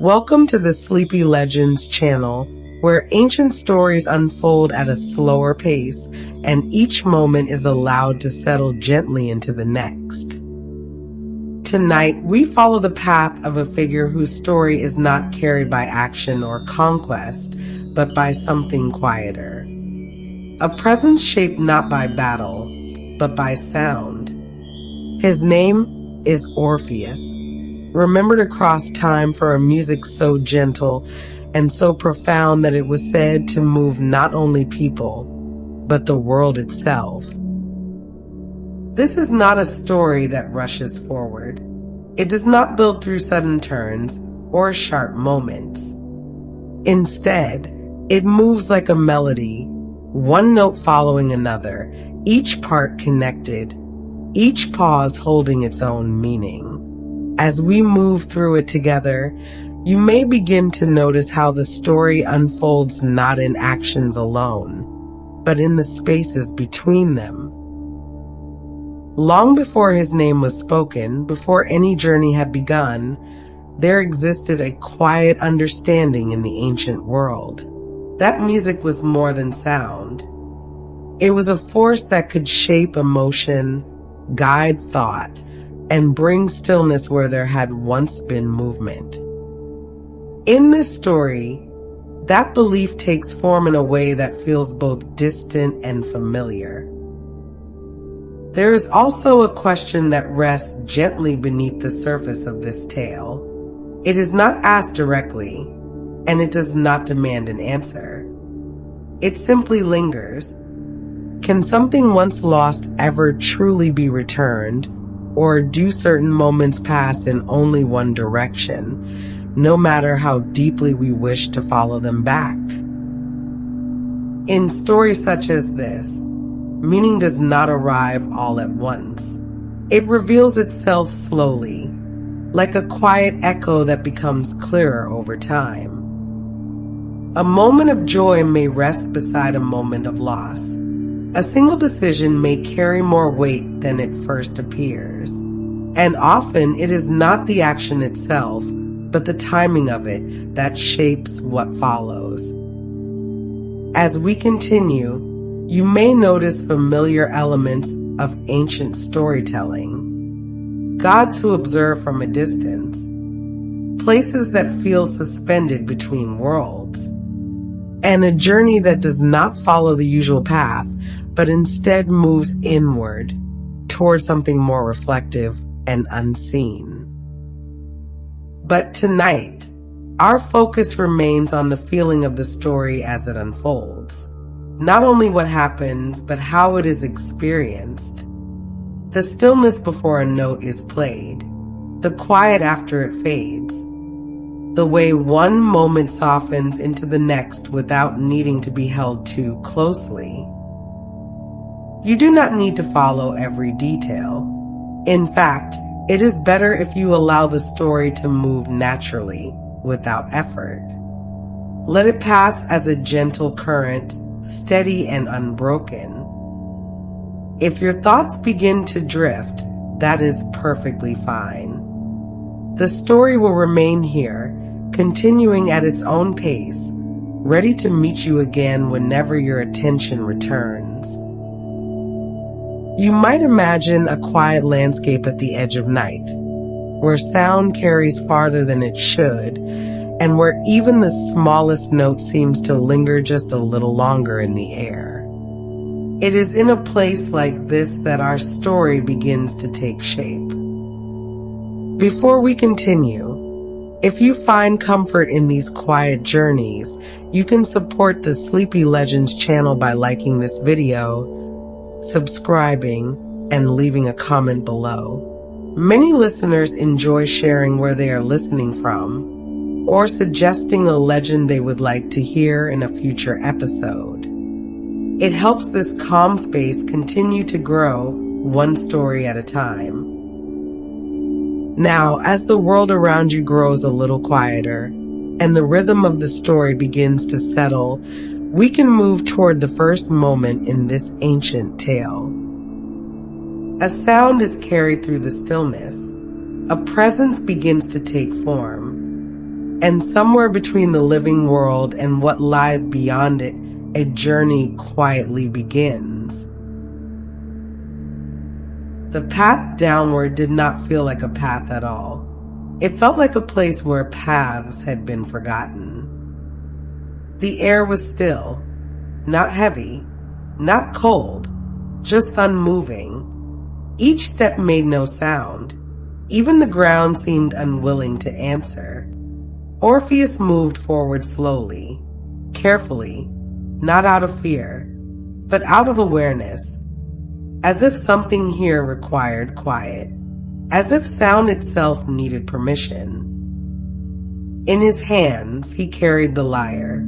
Welcome to the Sleepy Legends channel, where ancient stories unfold at a slower pace and each moment is allowed to settle gently into the next. Tonight, we follow the path of a figure whose story is not carried by action or conquest, but by something quieter. A presence shaped not by battle, but by sound. His name is Orpheus, remembered across time for a music so gentle and so profound that it was said to move not only people, but the world itself. This is not a story that rushes forward. It does not build through sudden turns or sharp moments. Instead, it moves like a melody, one note following another, each part connected, each pause holding its own meaning. As we move through it together, you may begin to notice how the story unfolds not in actions alone, but in the spaces between them. Long before his name was spoken, before any journey had begun, there existed a quiet understanding in the ancient world. That music was more than sound. It was a force that could shape emotion, guide thought, and bring stillness where there had once been movement. In this story, that belief takes form in a way that feels both distant and familiar. There is also a question that rests gently beneath the surface of this tale. It is not asked directly, and it does not demand an answer. It simply lingers. Can something once lost ever truly be returned? Or do certain moments pass in only one direction, no matter how deeply we wish to follow them back? In stories such as this, meaning does not arrive all at once. It reveals itself slowly, like a quiet echo that becomes clearer over time. A moment of joy may rest beside a moment of loss. A single decision may carry more weight than it first appears. And often it is not the action itself, but the timing of it that shapes what follows. As we continue, you may notice familiar elements of ancient storytelling. Gods who observe from a distance. Places that feel suspended between worlds. And a journey that does not follow the usual path, but instead moves inward towards something more reflective and unseen. But tonight, our focus remains on the feeling of the story as it unfolds. Not only what happens, but how it is experienced. The stillness before a note is played, the quiet after it fades, the way one moment softens into the next without needing to be held too closely. You do not need to follow every detail. In fact, it is better if you allow the story to move naturally, without effort. Let it pass as a gentle current, steady and unbroken. If your thoughts begin to drift, that is perfectly fine. The story will remain here, continuing at its own pace, ready to meet you again whenever your attention returns. You might imagine a quiet landscape at the edge of night, where sound carries farther than it should, and where even the smallest note seems to linger just a little longer in the air. It is in a place like this that our story begins to take shape. Before we continue, if you find comfort in these quiet journeys, you can support the Sleepy Legends channel by liking this video, subscribing, and leaving a comment below. Many listeners enjoy sharing where they are listening from, or suggesting a legend they would like to hear in a future episode. It helps this calm space continue to grow, one story at a time. Now, as the world around you grows a little quieter, and the rhythm of the story begins to settle, we can move toward the first moment in this ancient tale. A sound is carried through the stillness. A presence begins to take form. And somewhere between the living world and what lies beyond it, a journey quietly begins. The path downward did not feel like a path at all. It felt like a place where paths had been forgotten. The air was still, not heavy, not cold, just unmoving. Each step made no sound. Even the ground seemed unwilling to answer. Orpheus moved forward slowly, carefully, not out of fear, but out of awareness, as if something here required quiet, as if sound itself needed permission. In his hands, he carried the lyre.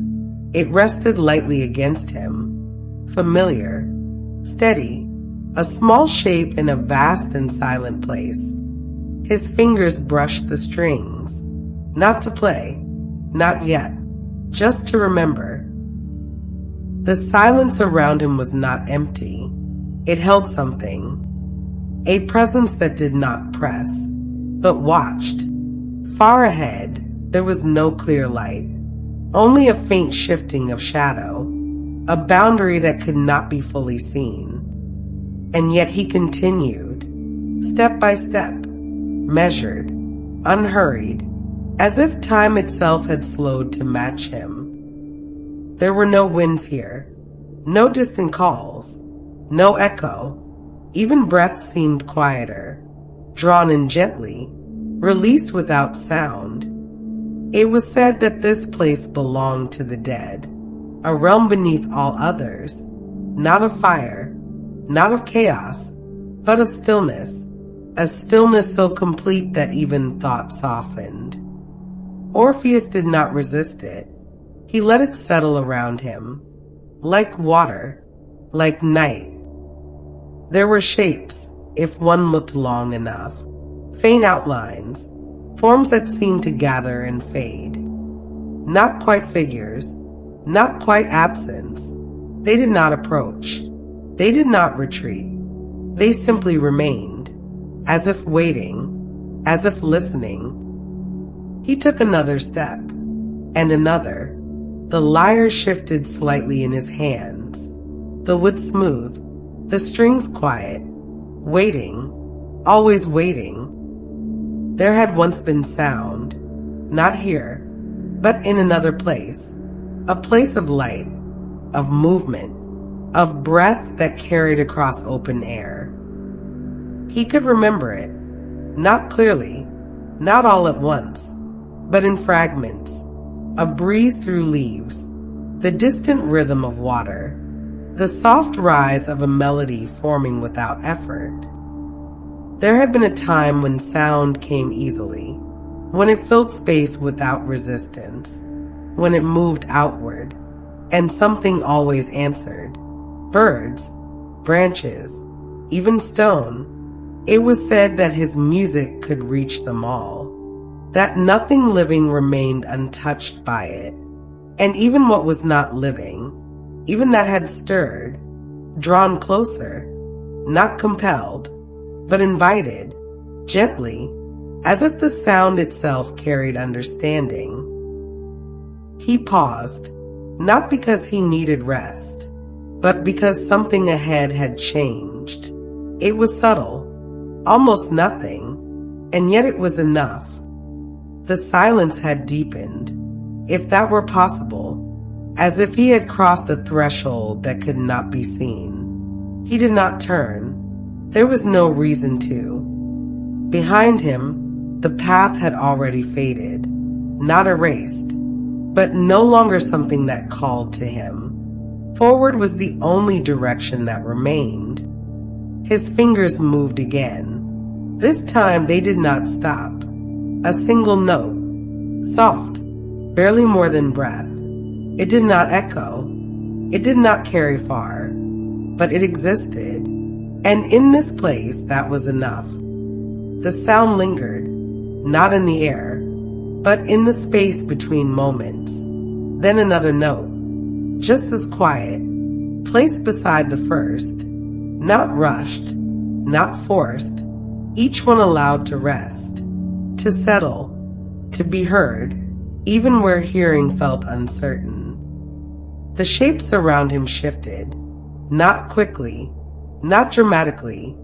It rested lightly against him, familiar, steady, a small shape in a vast and silent place. His fingers brushed the strings, not to play, not yet, just to remember. The silence around him was not empty. It held something, a presence that did not press, but watched. Far ahead, there was no clear light, only a faint shifting of shadow, a boundary that could not be fully seen. And yet he continued, step by step, measured, unhurried, as if time itself had slowed to match him. There were no winds here, no distant calls, no echo. Even breath seemed quieter, drawn in gently, released without sound. It was said that this place belonged to the dead, a realm beneath all others, not of fire, not of chaos, but of stillness, a stillness so complete that even thought softened. Orpheus did not resist it. He let it settle around him, like water, like night. There were shapes, if one looked long enough, faint outlines, forms that seemed to gather and fade. Not quite figures, not quite absence. They did not approach. They did not retreat. They simply remained, as if waiting, as if listening. He took another step, and another. The lyre shifted slightly in his hands, the wood smooth, the strings quiet, waiting, always waiting. There had once been sound, not here, but in another place, a place of light, of movement, of breath that carried across open air. He could remember it, not clearly, not all at once, but in fragments, a breeze through leaves, the distant rhythm of water, the soft rise of a melody forming without effort. There had been a time when sound came easily, when it filled space without resistance, when it moved outward, and something always answered. Birds, branches, even stone. It was said that his music could reach them all, that nothing living remained untouched by it, and even what was not living, even that had stirred, drawn closer, not compelled, but invited, gently, as if the sound itself carried understanding. He paused, not because he needed rest, but because something ahead had changed. It was subtle, almost nothing, and yet it was enough. The silence had deepened, if that were possible, as if he had crossed a threshold that could not be seen. He did not turn. There was no reason to. Behind him, the path had already faded, not erased, but no longer something that called to him. Forward was the only direction that remained. His fingers moved again. This time they did not stop. A single note, soft, barely more than breath. It did not echo. It did not carry far, but it existed. And in this place, that was enough. The sound lingered, not in the air, but in the space between moments. Then another note, just as quiet, placed beside the first, not rushed, not forced, each one allowed to rest, to settle, to be heard. even where hearing felt uncertain. The shapes around him shifted, not quickly, not dramatically,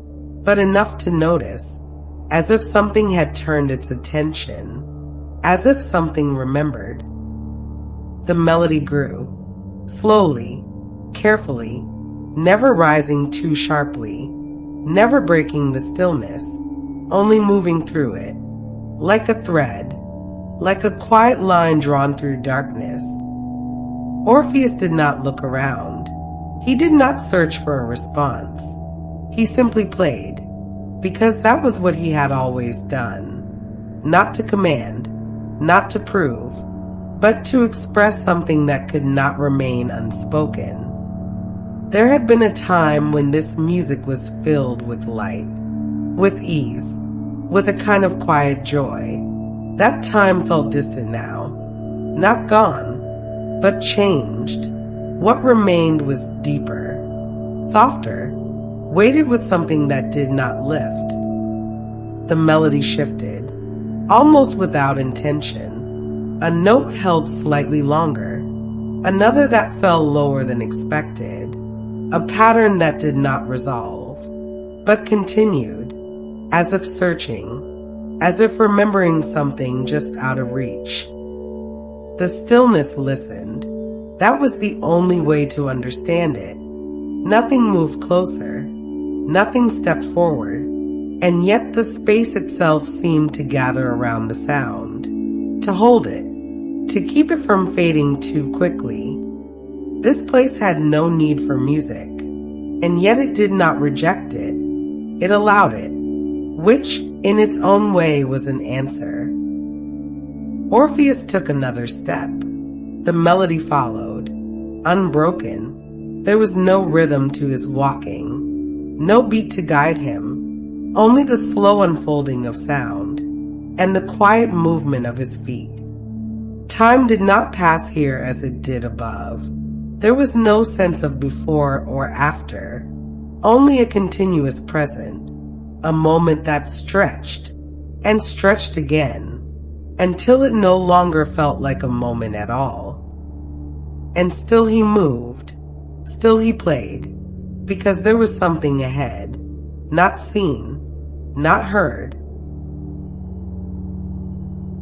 but enough to notice, as if something had turned its attention, as if something remembered. The melody grew, slowly, carefully, never rising too sharply, never breaking the stillness, only moving through it, like a thread, like a quiet line drawn through darkness. Orpheus did not look around. He did not search for a response. He simply played, because that was what he had always done. Not to command, not to prove, but to express something that could not remain unspoken. There had been a time when this music was filled with light, with ease, with a kind of quiet joy. That time felt distant now, not gone, but changed. What remained was deeper, softer, weighted with something that did not lift. The melody shifted, almost without intention. A note held slightly longer, another that fell lower than expected, a pattern that did not resolve, but continued, as if searching, as if remembering something just out of reach. The stillness listened. That was the only way to understand it. Nothing moved closer, nothing stepped forward, and yet the space itself seemed to gather around the sound, to hold it, to keep it from fading too quickly. This place had no need for music, and yet it did not reject it. It allowed it, which in its own way was an answer. Orpheus took another step. The melody followed, unbroken. There was no rhythm to his walking, no beat to guide him, only the slow unfolding of sound and the quiet movement of his feet. Time did not pass here as it did above. There was no sense of before or after, only a continuous present, a moment that stretched and stretched again, until it no longer felt like a moment at all. And still he moved, still he played, because there was something ahead, not seen, not heard,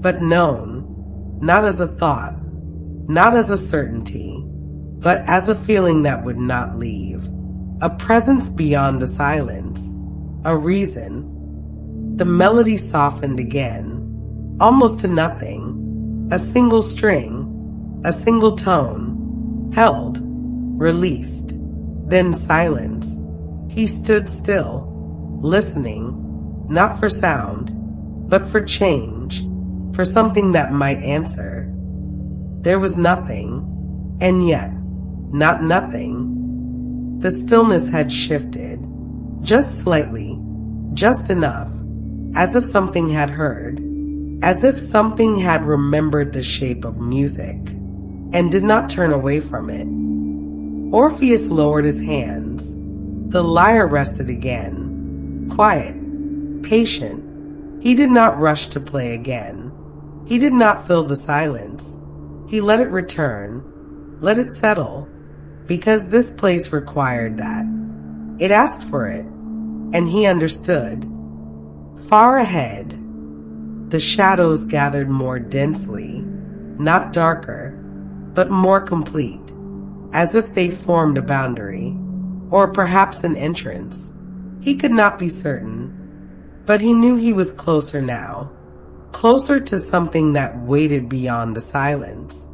but known, not as a thought, not as a certainty, but as a feeling that would not leave, a presence beyond the silence, a reason. The melody softened again, almost to nothing, a single string, a single tone, held, released, then silence. He stood still, listening, not for sound, but for change, for something that might answer. There was nothing, and yet, not nothing. The stillness had shifted, just slightly, just enough, as if something had heard, as if something had remembered the shape of music, and did not turn away from it. Orpheus lowered his hands. The lyre rested again, quiet, patient. He did not rush to play again. He did not fill the silence. He let it return, let it settle, because this place required that. It asked for it, and he understood. Far ahead, the shadows gathered more densely, not darker, but more complete, as if they formed a boundary, or perhaps an entrance. He could not be certain, but he knew he was closer now, closer to something that waited beyond the silence,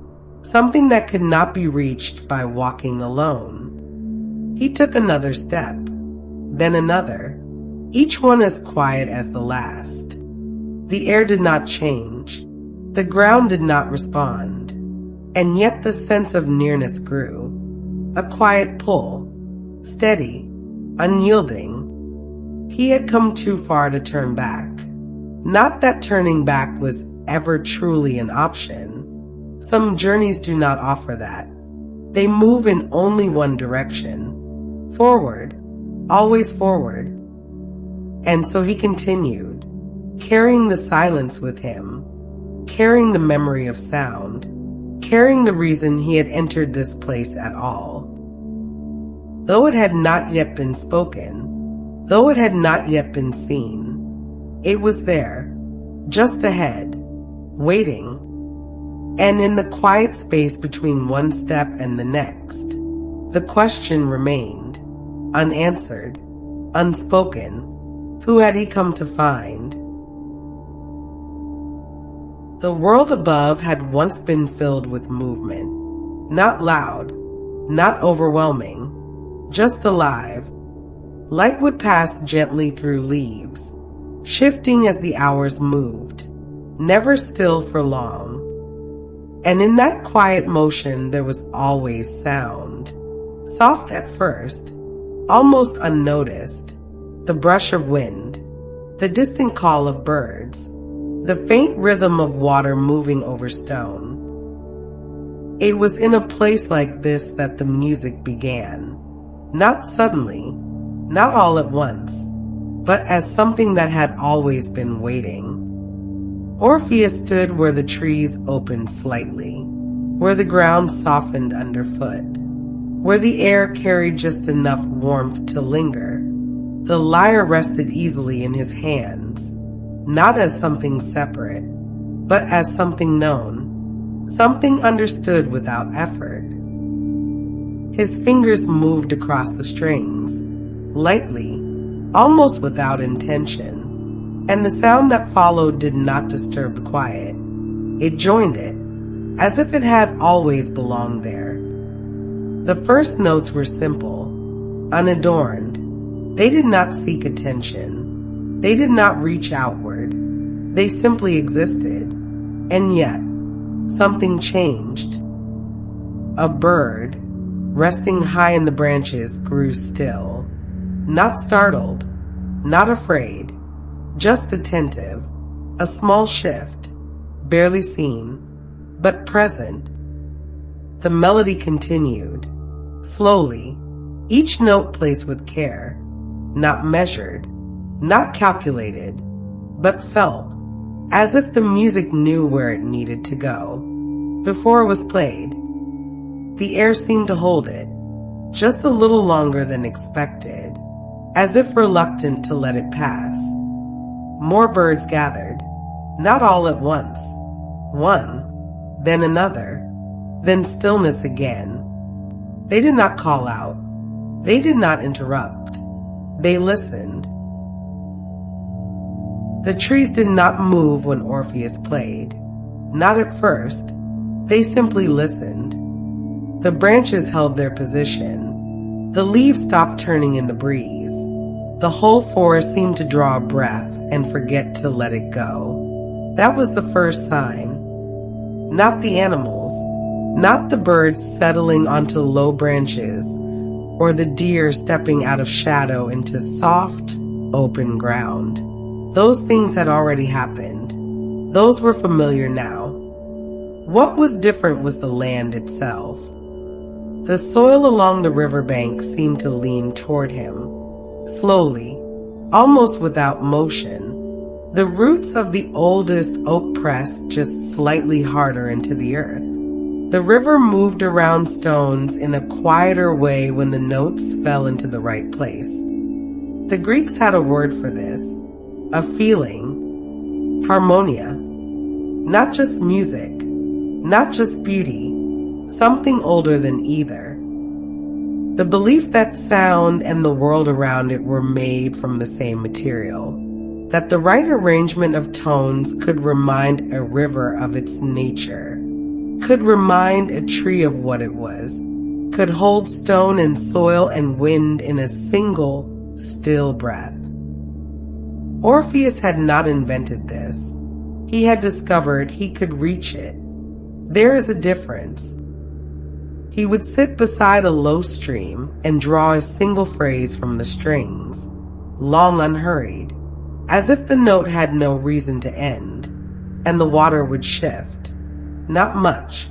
something that could not be reached by walking alone. He took another step, then another, each one as quiet as the last. The air did not change, the ground did not respond, and yet the sense of nearness grew, a quiet pull, steady, unyielding. He had come too far to turn back. Not that turning back was ever truly an option. Some journeys do not offer that. They move in only one direction, forward, always forward. And so he continued, carrying the silence with him, carrying the memory of sound, carrying the reason he had entered this place at all. Though it had not yet been spoken, though it had not yet been seen, it was there, just ahead, waiting. And in the quiet space between one step and the next, the question remained, unanswered, unspoken. Who had he come to find? The world above had once been filled with movement, not loud, not overwhelming, just alive. Light would pass gently through leaves, shifting as the hours moved, never still for long. And in that quiet motion there was always sound, soft at first, almost unnoticed, the brush of wind, the distant call of birds, the faint rhythm of water moving over stone. It was in a place like this that the music began, not suddenly, not all at once, but as something that had always been waiting. Orpheus stood where the trees opened slightly, where the ground softened underfoot, where the air carried just enough warmth to linger. The lyre rested easily in his hands, not as something separate, but as something known, something understood without effort. His fingers moved across the strings, lightly, almost without intention. And the sound that followed did not disturb the quiet. It joined it, as if it had always belonged there. The first notes were simple, unadorned. They did not seek attention. They did not reach outward. They simply existed. And yet, something changed. A bird, resting high in the branches, grew still, not startled, not afraid, just attentive, a small shift, barely seen, but present. The melody continued, slowly, each note placed with care, not measured, not calculated, but felt, as if the music knew where it needed to go. Before it was played, the air seemed to hold it, just a little longer than expected, as if reluctant to let it pass. More birds gathered, not all at once. One, then another, then stillness again. They did not call out. They did not interrupt. They listened. The trees did not move when Orpheus played. Not at first. They simply listened. The branches held their position. The leaves stopped turning in the breeze. The whole forest seemed to draw a breath and forget to let it go. That was the first sign. Not the animals, not the birds settling onto low branches, or the deer stepping out of shadow into soft, open ground. Those things had already happened. Those were familiar now. What was different was the land itself. The soil along the riverbank seemed to lean toward him, slowly, almost without motion. The roots of the oldest oak pressed just slightly harder into the earth. The river moved around stones in a quieter way when the notes fell into the right place. The Greeks had a word for this, a feeling, harmonia. Not just music, not just beauty, something older than either. The belief that sound and the world around it were made from the same material, that the right arrangement of tones could remind a river of its nature, could remind a tree of what it was, could hold stone and soil and wind in a single, still breath. Orpheus had not invented this. He had discovered he could reach it. There is a difference. He would sit beside a low stream and draw a single phrase from the strings, long unhurried, as if the note had no reason to end, and the water would shift. Not much,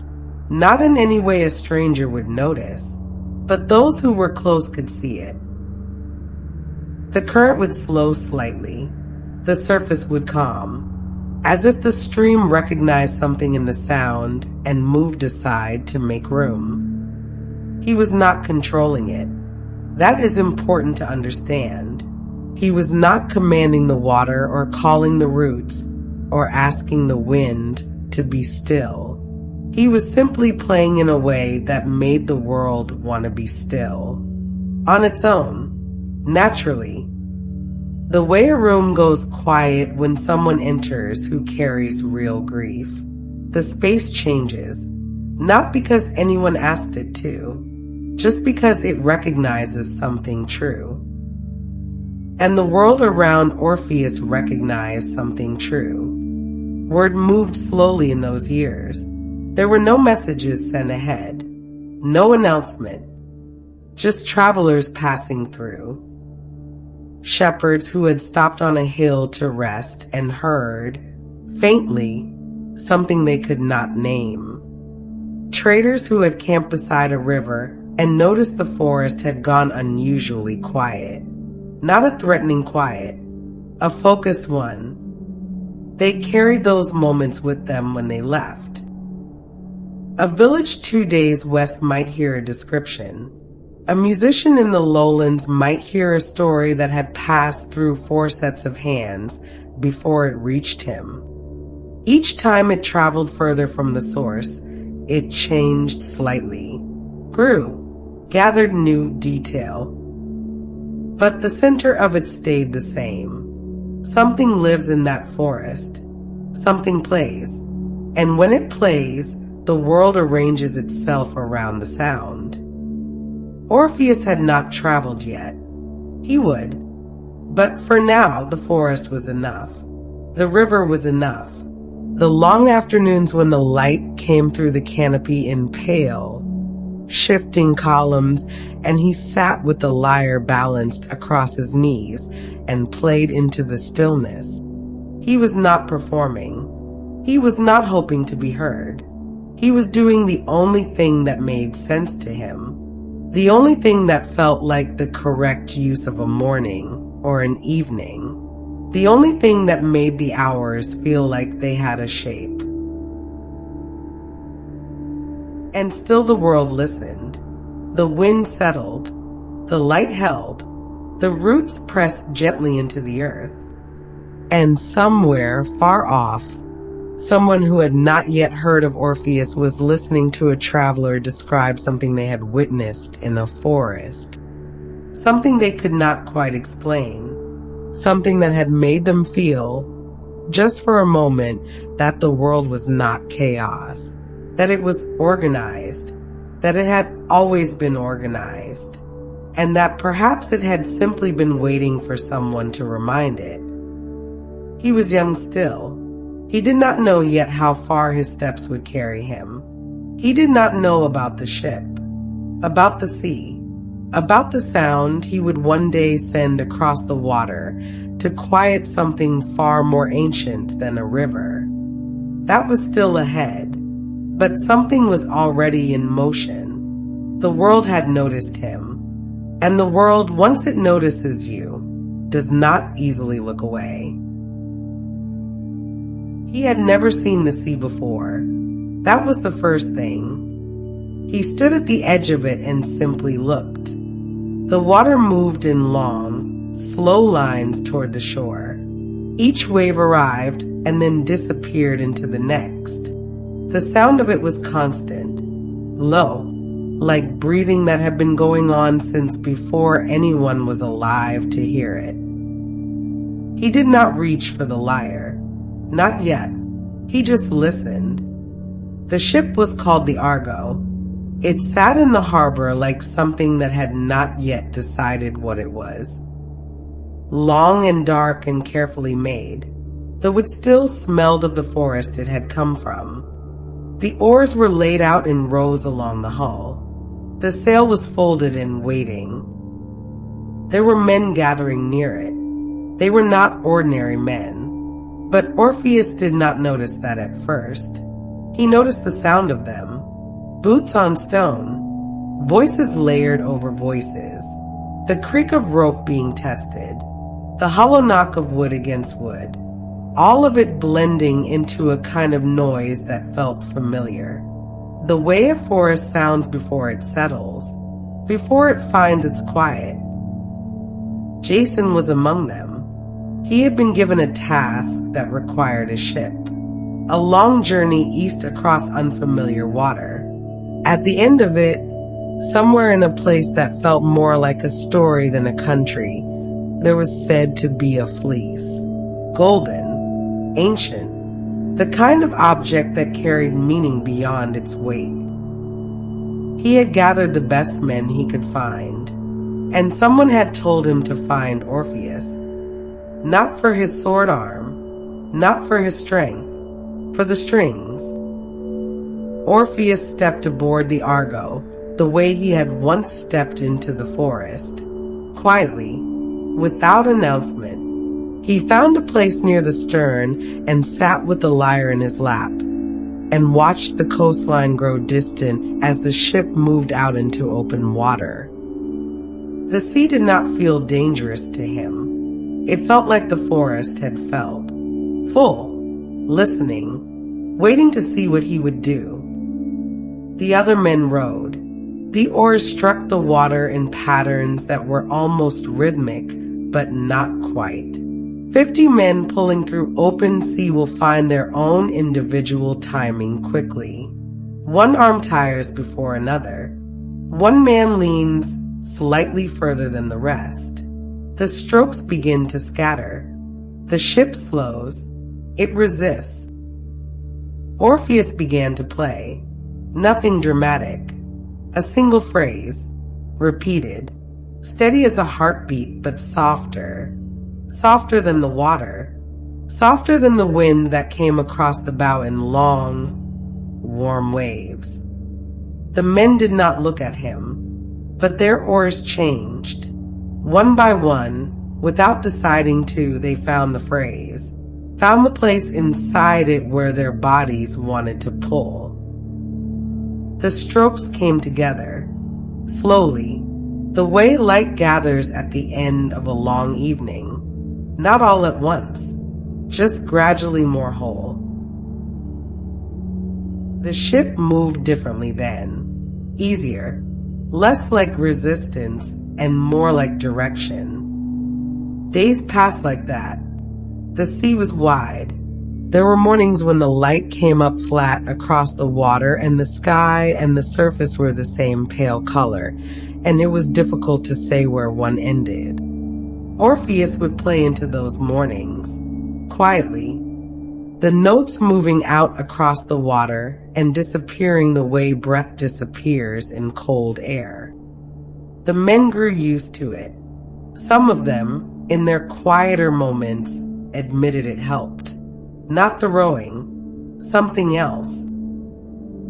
not in any way a stranger would notice, but those who were close could see it. The current would slow slightly, the surface would calm, as if the stream recognized something in the sound and moved aside to make room. He was not controlling it. That is important to understand. He was not commanding the water or calling the roots or asking the wind to be still. He was simply playing in a way that made the world want to be still. On its own, naturally. The way a room goes quiet when someone enters who carries real grief. The space changes, not because anyone asked it to, just because it recognizes something true. And the world around Orpheus recognized something true. Word moved slowly in those years. There were no messages sent ahead, no announcement, just travelers passing through. Shepherds who had stopped on a hill to rest and heard, faintly, something they could not name. Traders who had camped beside a river and noticed the forest had gone unusually quiet. Not a threatening quiet, a focused one. They carried those moments with them when they left. A village 2 days west might hear a description. A musician in the lowlands might hear a story that had passed through 4 sets of hands before it reached him. Each time it traveled further from the source, it changed slightly, grew, gathered new detail. But the center of it stayed the same. Something lives in that forest. Something plays. And when it plays, the world arranges itself around the sound. Orpheus had not traveled yet. He would. But for now, the forest was enough. The river was enough. The long afternoons when the light came through the canopy in pale, shifting columns, and he sat with the lyre balanced across his knees and played into the stillness. He was not performing. He was not hoping to be heard. He was doing the only thing that made sense to him. The only thing that felt like the correct use of a morning or an evening. The only thing that made the hours feel like they had a shape. And still the world listened. The wind settled. The light held. The roots pressed gently into the earth. And somewhere far off, someone who had not yet heard of Orpheus was listening to a traveler describe something they had witnessed in a forest. Something they could not quite explain. Something that had made them feel, just for a moment, that the world was not chaos. That it was organized. That it had always been organized. And that perhaps it had simply been waiting for someone to remind it. He was young still. He did not know yet how far his steps would carry him. He did not know about the ship, about the sea, about the sound he would one day send across the water to quiet something far more ancient than a river. That was still ahead, but something was already in motion. The world had noticed him, and the world, once it notices you, does not easily look away. He had never seen the sea before. That was the first thing. He stood at the edge of it and simply looked. The water moved in long, slow lines toward the shore. Each wave arrived and then disappeared into the next. The sound of it was constant, low, like breathing that had been going on since before anyone was alive to hear it. He did not reach for the lyre. Not yet. He just listened. The ship was called the Argo. It sat in the harbor like something that had not yet decided what it was. Long and dark and carefully made, though it still smelled of the forest it had come from. The oars were laid out in rows along the hull. The sail was folded and waiting. There were men gathering near it. They were not ordinary men. But Orpheus did not notice that at first. He noticed the sound of them. Boots on stone. Voices layered over voices. The creak of rope being tested. The hollow knock of wood against wood. all of it blending into a kind of noise that felt familiar. The way a forest sounds before it settles, before it finds its quiet. Jason was among them. He had been given a task that required a ship, a long journey east across unfamiliar water. At the end of it, somewhere in a place that felt more like a story than a country, there was said to be a fleece, golden, ancient, the kind of object that carried meaning beyond its weight. He had gathered the best men he could find, and someone had told him to find Orpheus, not for his sword arm, not for his strength, for the strings. Orpheus stepped aboard the Argo the way he had once stepped into the forest, quietly, without announcement. He found a place near the stern and sat with the lyre in his lap and watched the coastline grow distant as the ship moved out into open water. The sea did not feel dangerous to him. It felt like the forest had felt, full, listening, waiting to see what he would do. The other men rowed. The oars struck the water in patterns that were almost rhythmic, but not quite. 50 men pulling through open sea will find their own individual timing quickly. One arm tires before another. One man leans slightly further than the rest. The strokes begin to scatter. The ship slows. It resists. Orpheus began to play. Nothing dramatic. A single phrase, repeated, steady as a heartbeat, but softer. Softer than the water. Softer than the wind that came across the bow in long, warm waves. The men did not look at him, but their oars changed. One by one, without deciding to, they found the phrase, found the place inside it where their bodies wanted to pull. The strokes came together, slowly, the way light gathers at the end of a long evening, not all at once, just gradually more whole. The ship moved differently then, easier, less like resistance and more like direction. Days passed like that. The sea was wide. There were mornings when the light came up flat across the water and the sky and the surface were the same pale color, and it was difficult to say where one ended. Orpheus would play into those mornings, quietly, the notes moving out across the water and disappearing the way breath disappears in cold air. The men grew used to it. Some of them, in their quieter moments, admitted it helped. Not the rowing, something else.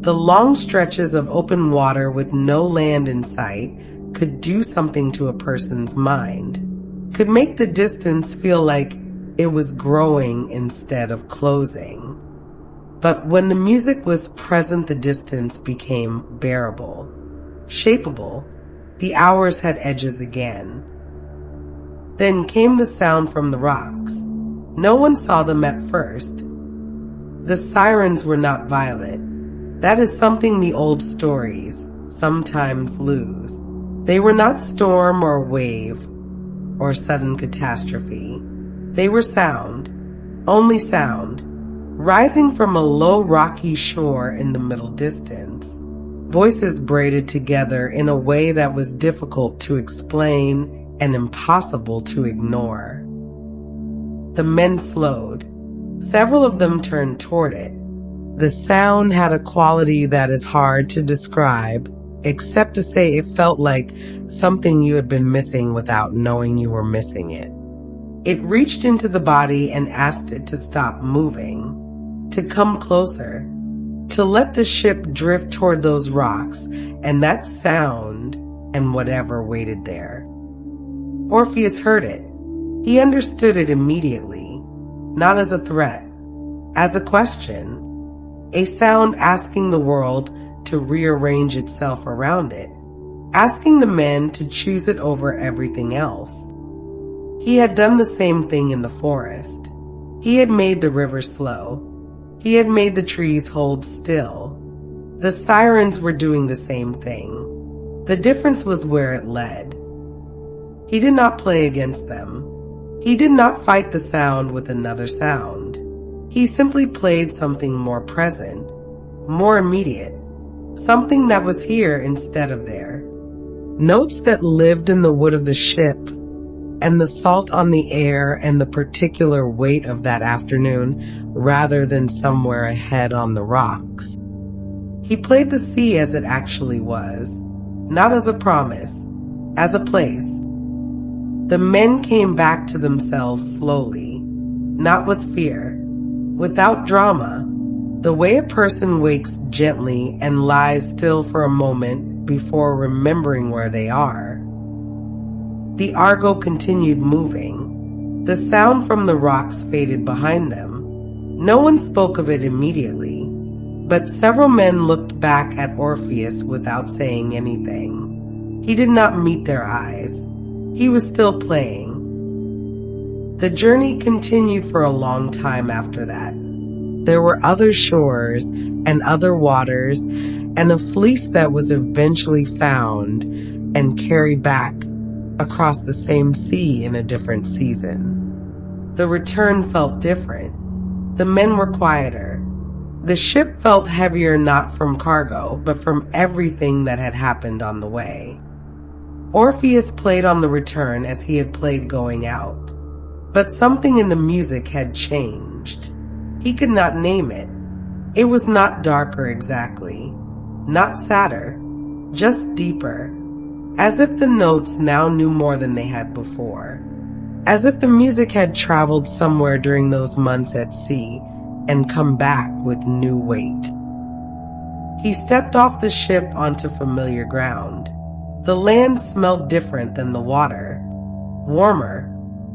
The long stretches of open water with no land in sight could do something to a person's mind, could make the distance feel like it was growing instead of closing. But when the music was present, the distance became bearable, shapeable. The hours had edges again. Then came the sound from the rocks. No one saw them at first. The sirens were not violent. That is something the old stories sometimes lose. They were not storm or wave or sudden catastrophe. They were sound, only sound, rising from a low rocky shore in the middle distance. Voices braided together in a way that was difficult to explain and impossible to ignore. The men slowed. Several of them turned toward it. The sound had a quality that is hard to describe, except to say it felt like something you had been missing without knowing you were missing it. It reached into the body and asked it to stop moving, to come closer, to let the ship drift toward those rocks and that sound and whatever waited there. Orpheus heard it. He understood it immediately, not as a threat, as a question, a sound asking the world to rearrange itself around it, asking the men to choose it over everything else. He had done the same thing in the forest. He had made the river slow. He had made the trees hold still. The sirens were doing the same thing. The difference was where it led. He did not play against them. He did not fight the sound with another sound. He simply played something more present, more immediate, something that was here instead of there. Notes that lived in the wood of the ship, and the salt on the air and the particular weight of that afternoon, rather than somewhere ahead on the rocks. He played the sea as it actually was, not as a promise, as a place. The men came back to themselves slowly, not with fear, without drama, the way a person wakes gently and lies still for a moment before remembering where they are. The Argo continued moving. The sound from the rocks faded behind them. No one spoke of it immediately, but several men looked back at Orpheus without saying anything. He did not meet their eyes. He was still playing. The journey continued for a long time after that. There were other shores and other waters, and a fleece that was eventually found and carried back across the same sea in a different season. The return felt different. The men were quieter. The ship felt heavier not from cargo, but from everything that had happened on the way. Orpheus played on the return as he had played going out, but something in the music had changed. He could not name it. It was not darker exactly, not sadder, just deeper, as if the notes now knew more than they had before, as if the music had traveled somewhere during those months at sea and come back with new weight. He stepped off the ship onto familiar ground. The land smelled different than the water, warmer,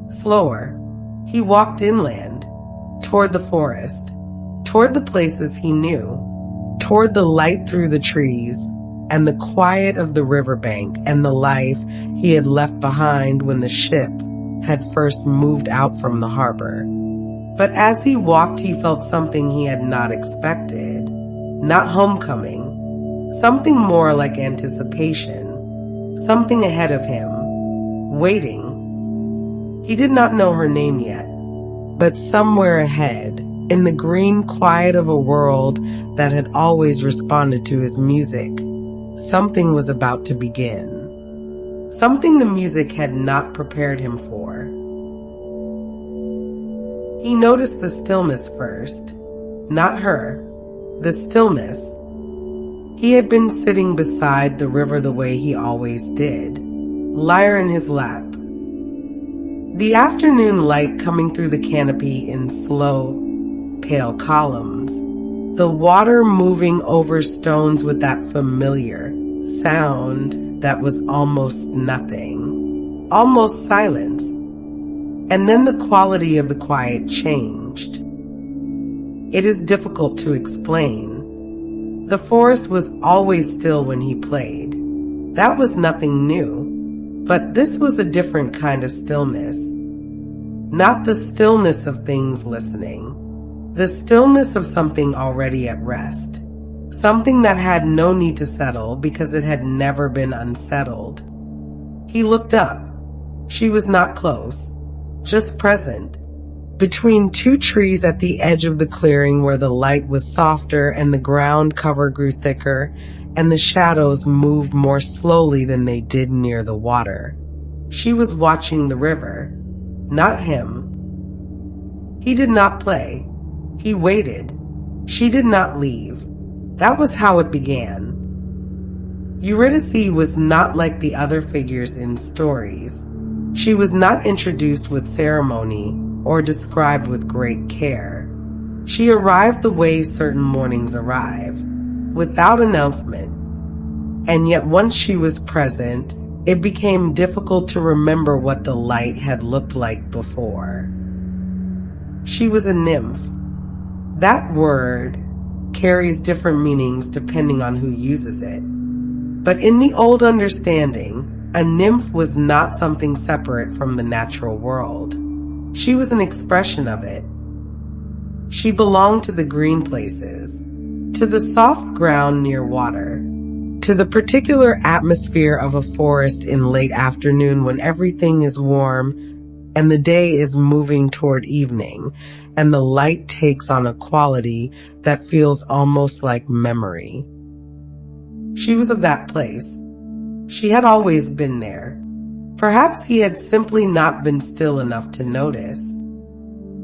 slower. He walked inland, toward the forest, toward the places he knew, toward the light through the trees, and the quiet of the riverbank and the life he had left behind when the ship had first moved out from the harbor. But as he walked, he felt something he had not expected, not homecoming, something more like anticipation, something ahead of him, waiting. He did not know her name yet, but somewhere ahead, in the green quiet of a world that had always responded to his music, something was about to begin. Something the music had not prepared him for. He noticed the stillness first, not her, the stillness. He had been sitting beside the river the way he always did, lyre in his lap. The afternoon light coming through the canopy in slow, pale columns, the water moving over stones with that familiar sound that was almost nothing, almost silence. And then the quality of the quiet changed. It is difficult to explain. The forest was always still when he played. That was nothing new, but this was a different kind of stillness. Not the stillness of things listening, the stillness of something already at rest, something that had no need to settle because it had never been unsettled. He looked up. She was not close, just present, between two trees at the edge of the clearing where the light was softer and the ground cover grew thicker and the shadows moved more slowly than they did near the water. She was watching the river, not him. He did not play. He waited. She did not leave. That was how it began. Eurydice was not like the other figures in stories. She was not introduced with ceremony or described with great care. She arrived the way certain mornings arrive, without announcement. And yet once she was present, it became difficult to remember what the light had looked like before. She was a nymph. That word carries different meanings depending on who uses it. But in the old understanding, a nymph was not something separate from the natural world. She was an expression of it, She belonged to the green places, to the soft ground near water, to the particular atmosphere of a forest in late afternoon when everything is warm and the day is moving toward evening, and the light takes on a quality that feels almost like memory. She was of that place. She had always been there. Perhaps he had simply not been still enough to notice.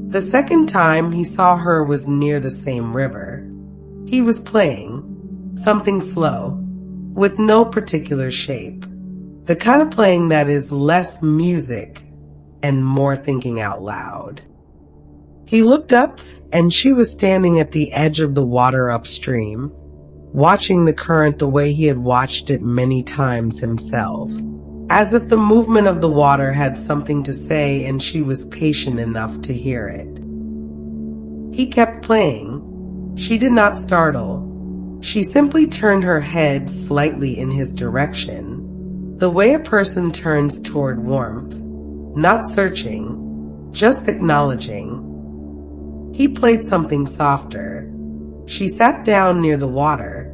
The second time he saw her was near the same river. He was playing, something slow, with no particular shape. The kind of playing that is less music and more thinking out loud. He looked up and she was standing at the edge of the water upstream, watching the current the way he had watched it many times himself, as if the movement of the water had something to say and she was patient enough to hear it. He kept playing. She did not startle. She simply turned her head slightly in his direction, the way a person turns toward warmth, not searching, just acknowledging. He played something softer. She sat down near the water.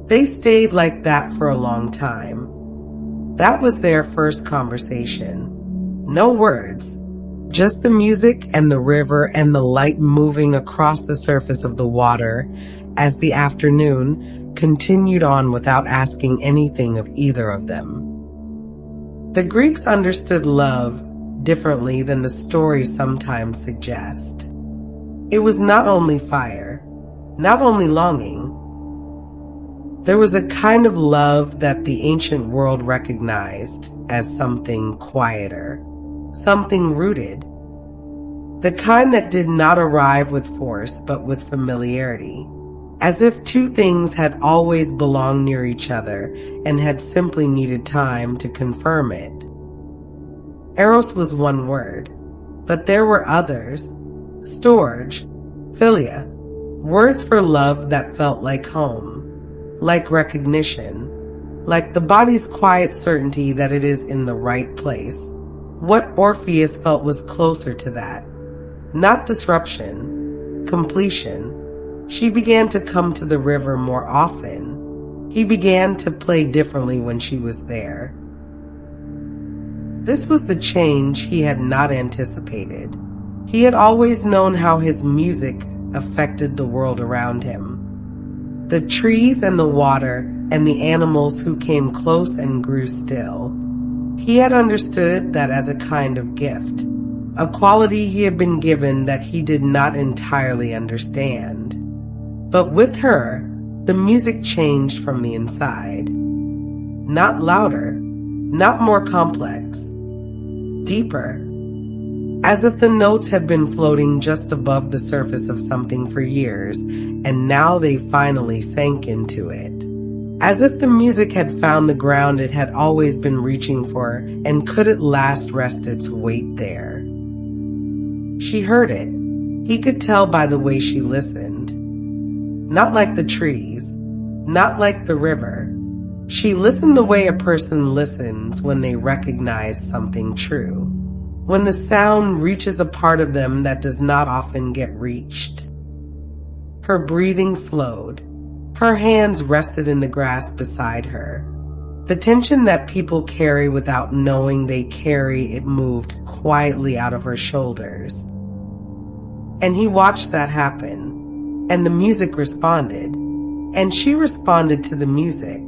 They stayed like that for a long time. That was their first conversation. No words, just the music and the river and the light moving across the surface of the water as the afternoon continued on without asking anything of either of them. The Greeks understood love differently than the stories sometimes suggest. It was not only fire, not only longing. There was a kind of love that the ancient world recognized as something quieter, something rooted. The kind that did not arrive with force but with familiarity, as if two things had always belonged near each other and had simply needed time to confirm it. Eros was one word, but there were others. Storge, philia, words for love that felt like home, like recognition, like the body's quiet certainty that it is in the right place. What Orpheus felt was closer to that. Not disruption, completion. She began to come to the river more often. He began to play differently when she was there. This was the change he had not anticipated. He had always known how his music affected the world around him. The trees and the water and the animals who came close and grew still. He had understood that as a kind of gift, a quality he had been given that he did not entirely understand. But with her, the music changed from the inside. Not louder, not more complex, deeper. As if the notes had been floating just above the surface of something for years, and now they finally sank into it. As if the music had found the ground it had always been reaching for and could at last rest its weight there. She heard it. He could tell by the way she listened. Not like the trees, not like the river. She listened the way a person listens when they recognize something true, when the sound reaches a part of them that does not often get reached. Her breathing slowed. Her hands rested in the grass beside her. The tension that people carry without knowing they carry it moved quietly out of her shoulders. And he watched that happen, and the music responded, and she responded to the music,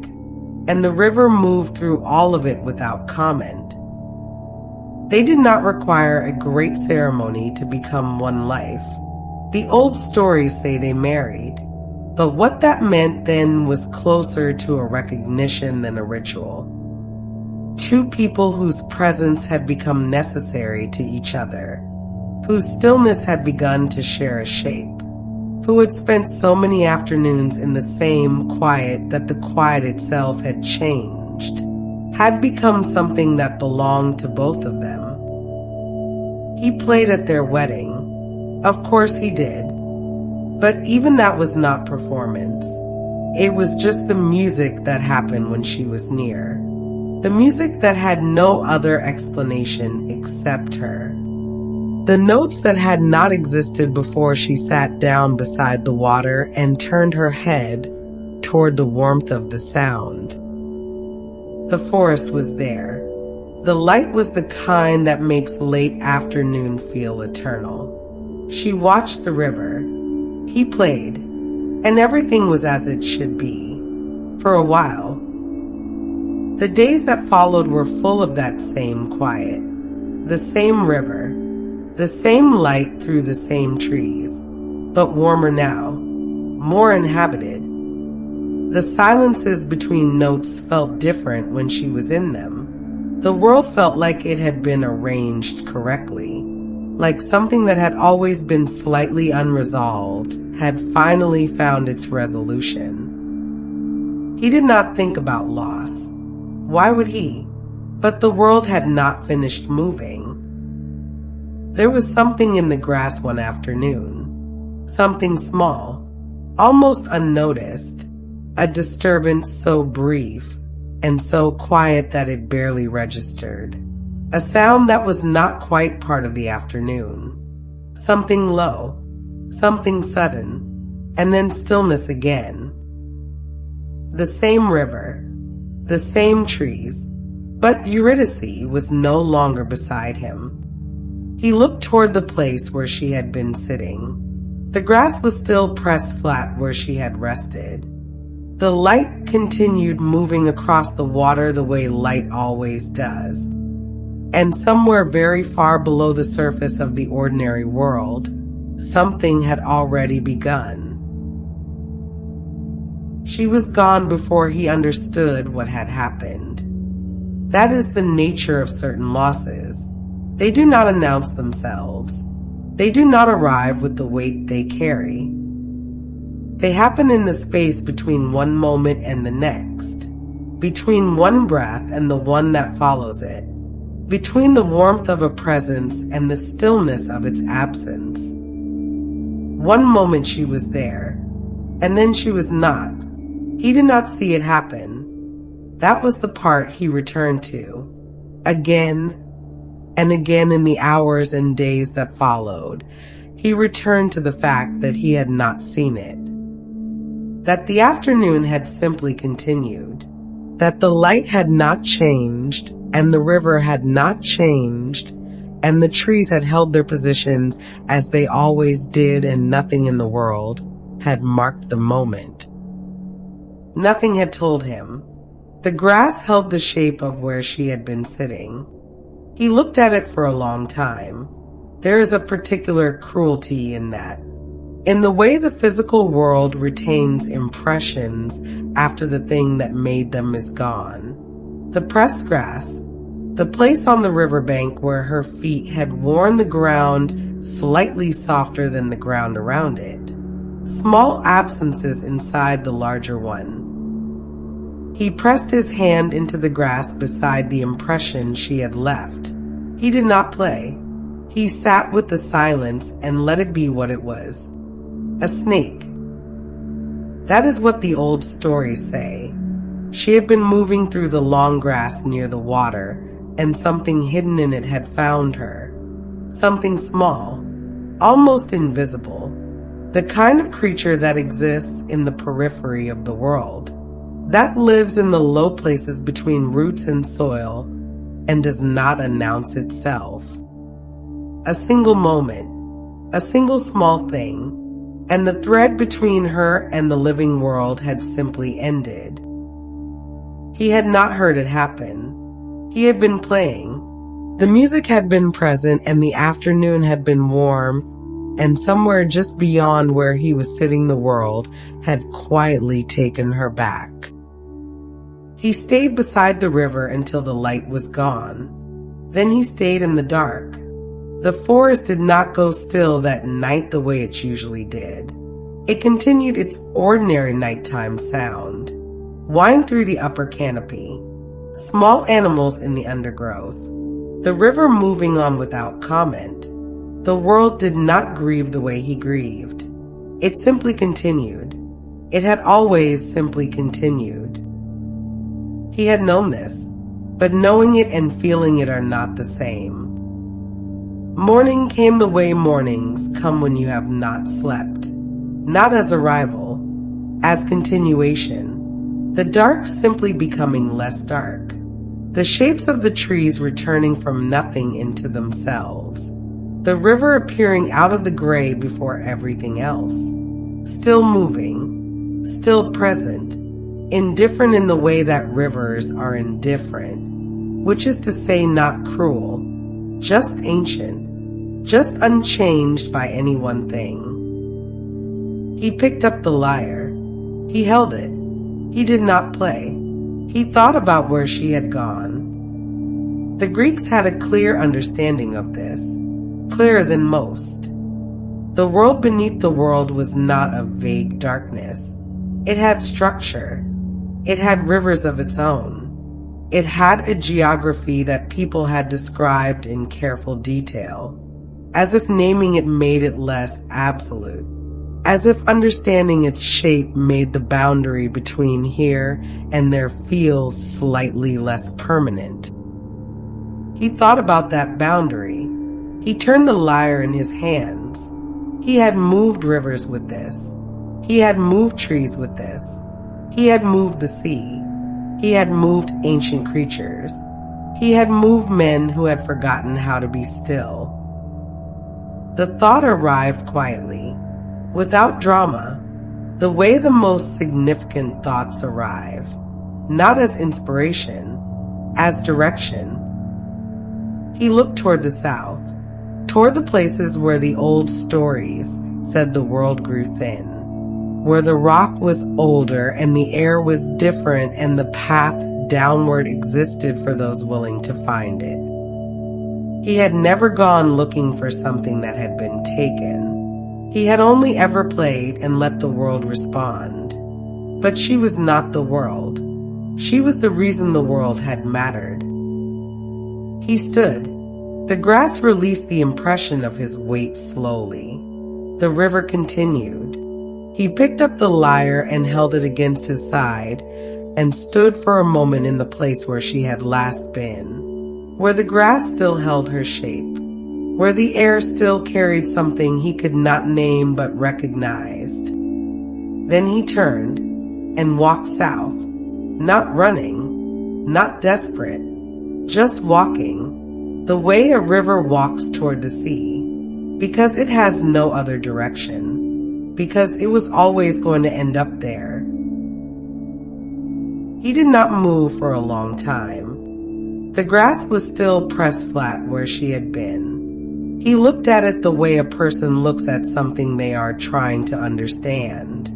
and the river moved through all of it without comment. They did not require a great ceremony to become one life. The old stories say they married, but what that meant then was closer to a recognition than a ritual. Two people whose presence had become necessary to each other, whose stillness had begun to share a shape, who had spent so many afternoons in the same quiet that the quiet itself had changed, had become something that belonged to both of them. He played at their wedding. Of course he did. But even that was not performance. It was just the music that happened when she was near. The music that had no other explanation except her. The notes that had not existed before she sat down beside the water and turned her head toward the warmth of the sound. The forest was there. The light was the kind that makes late afternoon feel eternal. She watched the river. He played, and everything was as it should be. For a while. The days that followed were full of that same quiet. The same river. The same light through the same trees. But warmer now. More inhabited. The silences between notes felt different when she was in them. The world felt like it had been arranged correctly. Like something that had always been slightly unresolved had finally found its resolution. He did not think about loss. Why would he? But the world had not finished moving. There was something in the grass one afternoon. Something small, almost unnoticed. A disturbance so brief and so quiet that it barely registered. A sound that was not quite part of the afternoon. Something low, something sudden, and then stillness again. The same river, the same trees, but Eurydice was no longer beside him. He looked toward the place where she had been sitting. The grass was still pressed flat where she had rested. The light continued moving across the water the way light always does. And somewhere very far below the surface of the ordinary world, something had already begun. She was gone before he understood what had happened. That is the nature of certain losses. They do not announce themselves. They do not arrive with the weight they carry. They happen in the space between one moment and the next, between one breath and the one that follows it, between the warmth of a presence and the stillness of its absence. One moment she was there, and then she was not. He did not see it happen. That was the part he returned to, again and again in the hours and days that followed. He returned to the fact that he had not seen it. That the afternoon had simply continued, that the light had not changed, and the river had not changed, and the trees had held their positions as they always did, and nothing in the world had marked the moment. Nothing had told him. The grass held the shape of where she had been sitting. He looked at it for a long time. There is a particular cruelty in that. In the way the physical world retains impressions after the thing that made them is gone. The pressed grass, the place on the riverbank where her feet had worn the ground slightly softer than the ground around it. Small absences inside the larger one. He pressed his hand into the grass beside the impression she had left. He did not play. He sat with the silence and let it be what it was. A snake. That is what the old stories say. She had been moving through the long grass near the water, and something hidden in it had found her. Something small, almost invisible. The kind of creature that exists in the periphery of the world. That lives in the low places between roots and soil, and does not announce itself. A single moment, a single small thing, and the thread between her and the living world had simply ended. He had not heard it happen. He had been playing. The music had been present, and the afternoon had been warm, and somewhere just beyond where he was sitting the world had quietly taken her back. He stayed beside the river until the light was gone. Then he stayed in the dark. The forest did not go still that night the way it usually did. It continued its ordinary nighttime sound. Wind through the upper canopy. Small animals in the undergrowth. The river moving on without comment. The world did not grieve the way he grieved. It simply continued. It had always simply continued. He had known this, but knowing it and feeling it are not the same. Morning came the way mornings come when you have not slept, not as arrival, as continuation, the dark simply becoming less dark, the shapes of the trees returning from nothing into themselves, the river appearing out of the gray before everything else, still moving, still present, indifferent in the way that rivers are indifferent, which is to say not cruel, just ancient, just unchanged by any one thing. He picked up the lyre. He held it. He did not play. He thought about where she had gone. The Greeks had a clear understanding of this, clearer than most. The world beneath the world was not a vague darkness. It had structure. It had rivers of its own. It had a geography that people had described in careful detail, as if naming it made it less absolute, as if understanding its shape made the boundary between here and there feel slightly less permanent. He thought about that boundary. He turned the lyre in his hands. He had moved rivers with this. He had moved trees with this. He had moved the sea. He had moved ancient creatures. He had moved men who had forgotten how to be still. The thought arrived quietly, without drama, the way the most significant thoughts arrive, not as inspiration, as direction. He looked toward the south, toward the places where the old stories said the world grew thin, where the rock was older and the air was different and the path downward existed for those willing to find it. He had never gone looking for something that had been taken. He had only ever played and let the world respond. But she was not the world. She was the reason the world had mattered. He stood. The grass released the impression of his weight slowly. The river continued. He picked up the lyre and held it against his side and stood for a moment in the place where she had last been, where the grass still held her shape, where the air still carried something he could not name but recognized. Then he turned and walked south, not running, not desperate, just walking, the way a river walks toward the sea, because it has no other direction. Because it was always going to end up there. He did not move for a long time. The grass was still pressed flat where she had been. He looked at it the way a person looks at something they are trying to understand.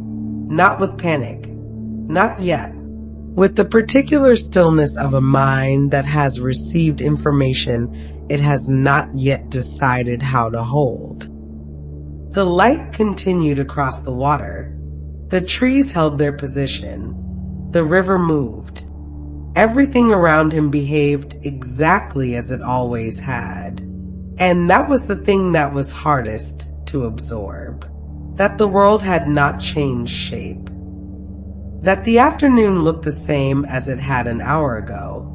Not with panic. Not yet. With the particular stillness of a mind that has received information it has not yet decided how to hold. The light continued across the water. The trees held their position. The river moved. Everything around him behaved exactly as it always had. And that was the thing that was hardest to absorb. That the world had not changed shape. That the afternoon looked the same as it had an hour ago.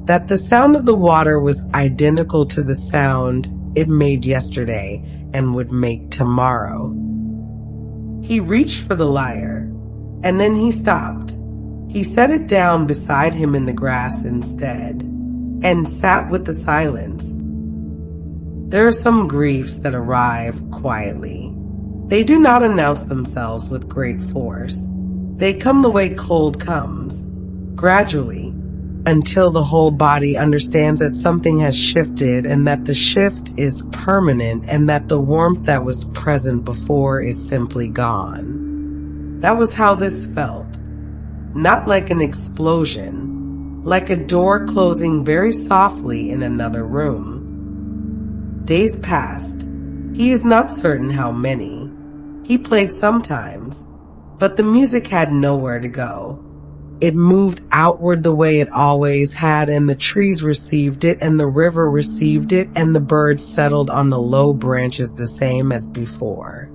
That the sound of the water was identical to the sound it made yesterday and would make tomorrow. He reached for the lyre, and then he stopped. He set it down beside him in the grass instead, and sat with the silence. There are some griefs that arrive quietly. They do not announce themselves with great force. They come the way cold comes, gradually, until the whole body understands that something has shifted and that the shift is permanent and that the warmth that was present before is simply gone. That was how this felt. Not like an explosion, like a door closing very softly in another room. Days passed. He is not certain how many. He played sometimes, but the music had nowhere to go. It moved outward the way it always had, and the trees received it, and the river received it, and the birds settled on the low branches the same as before.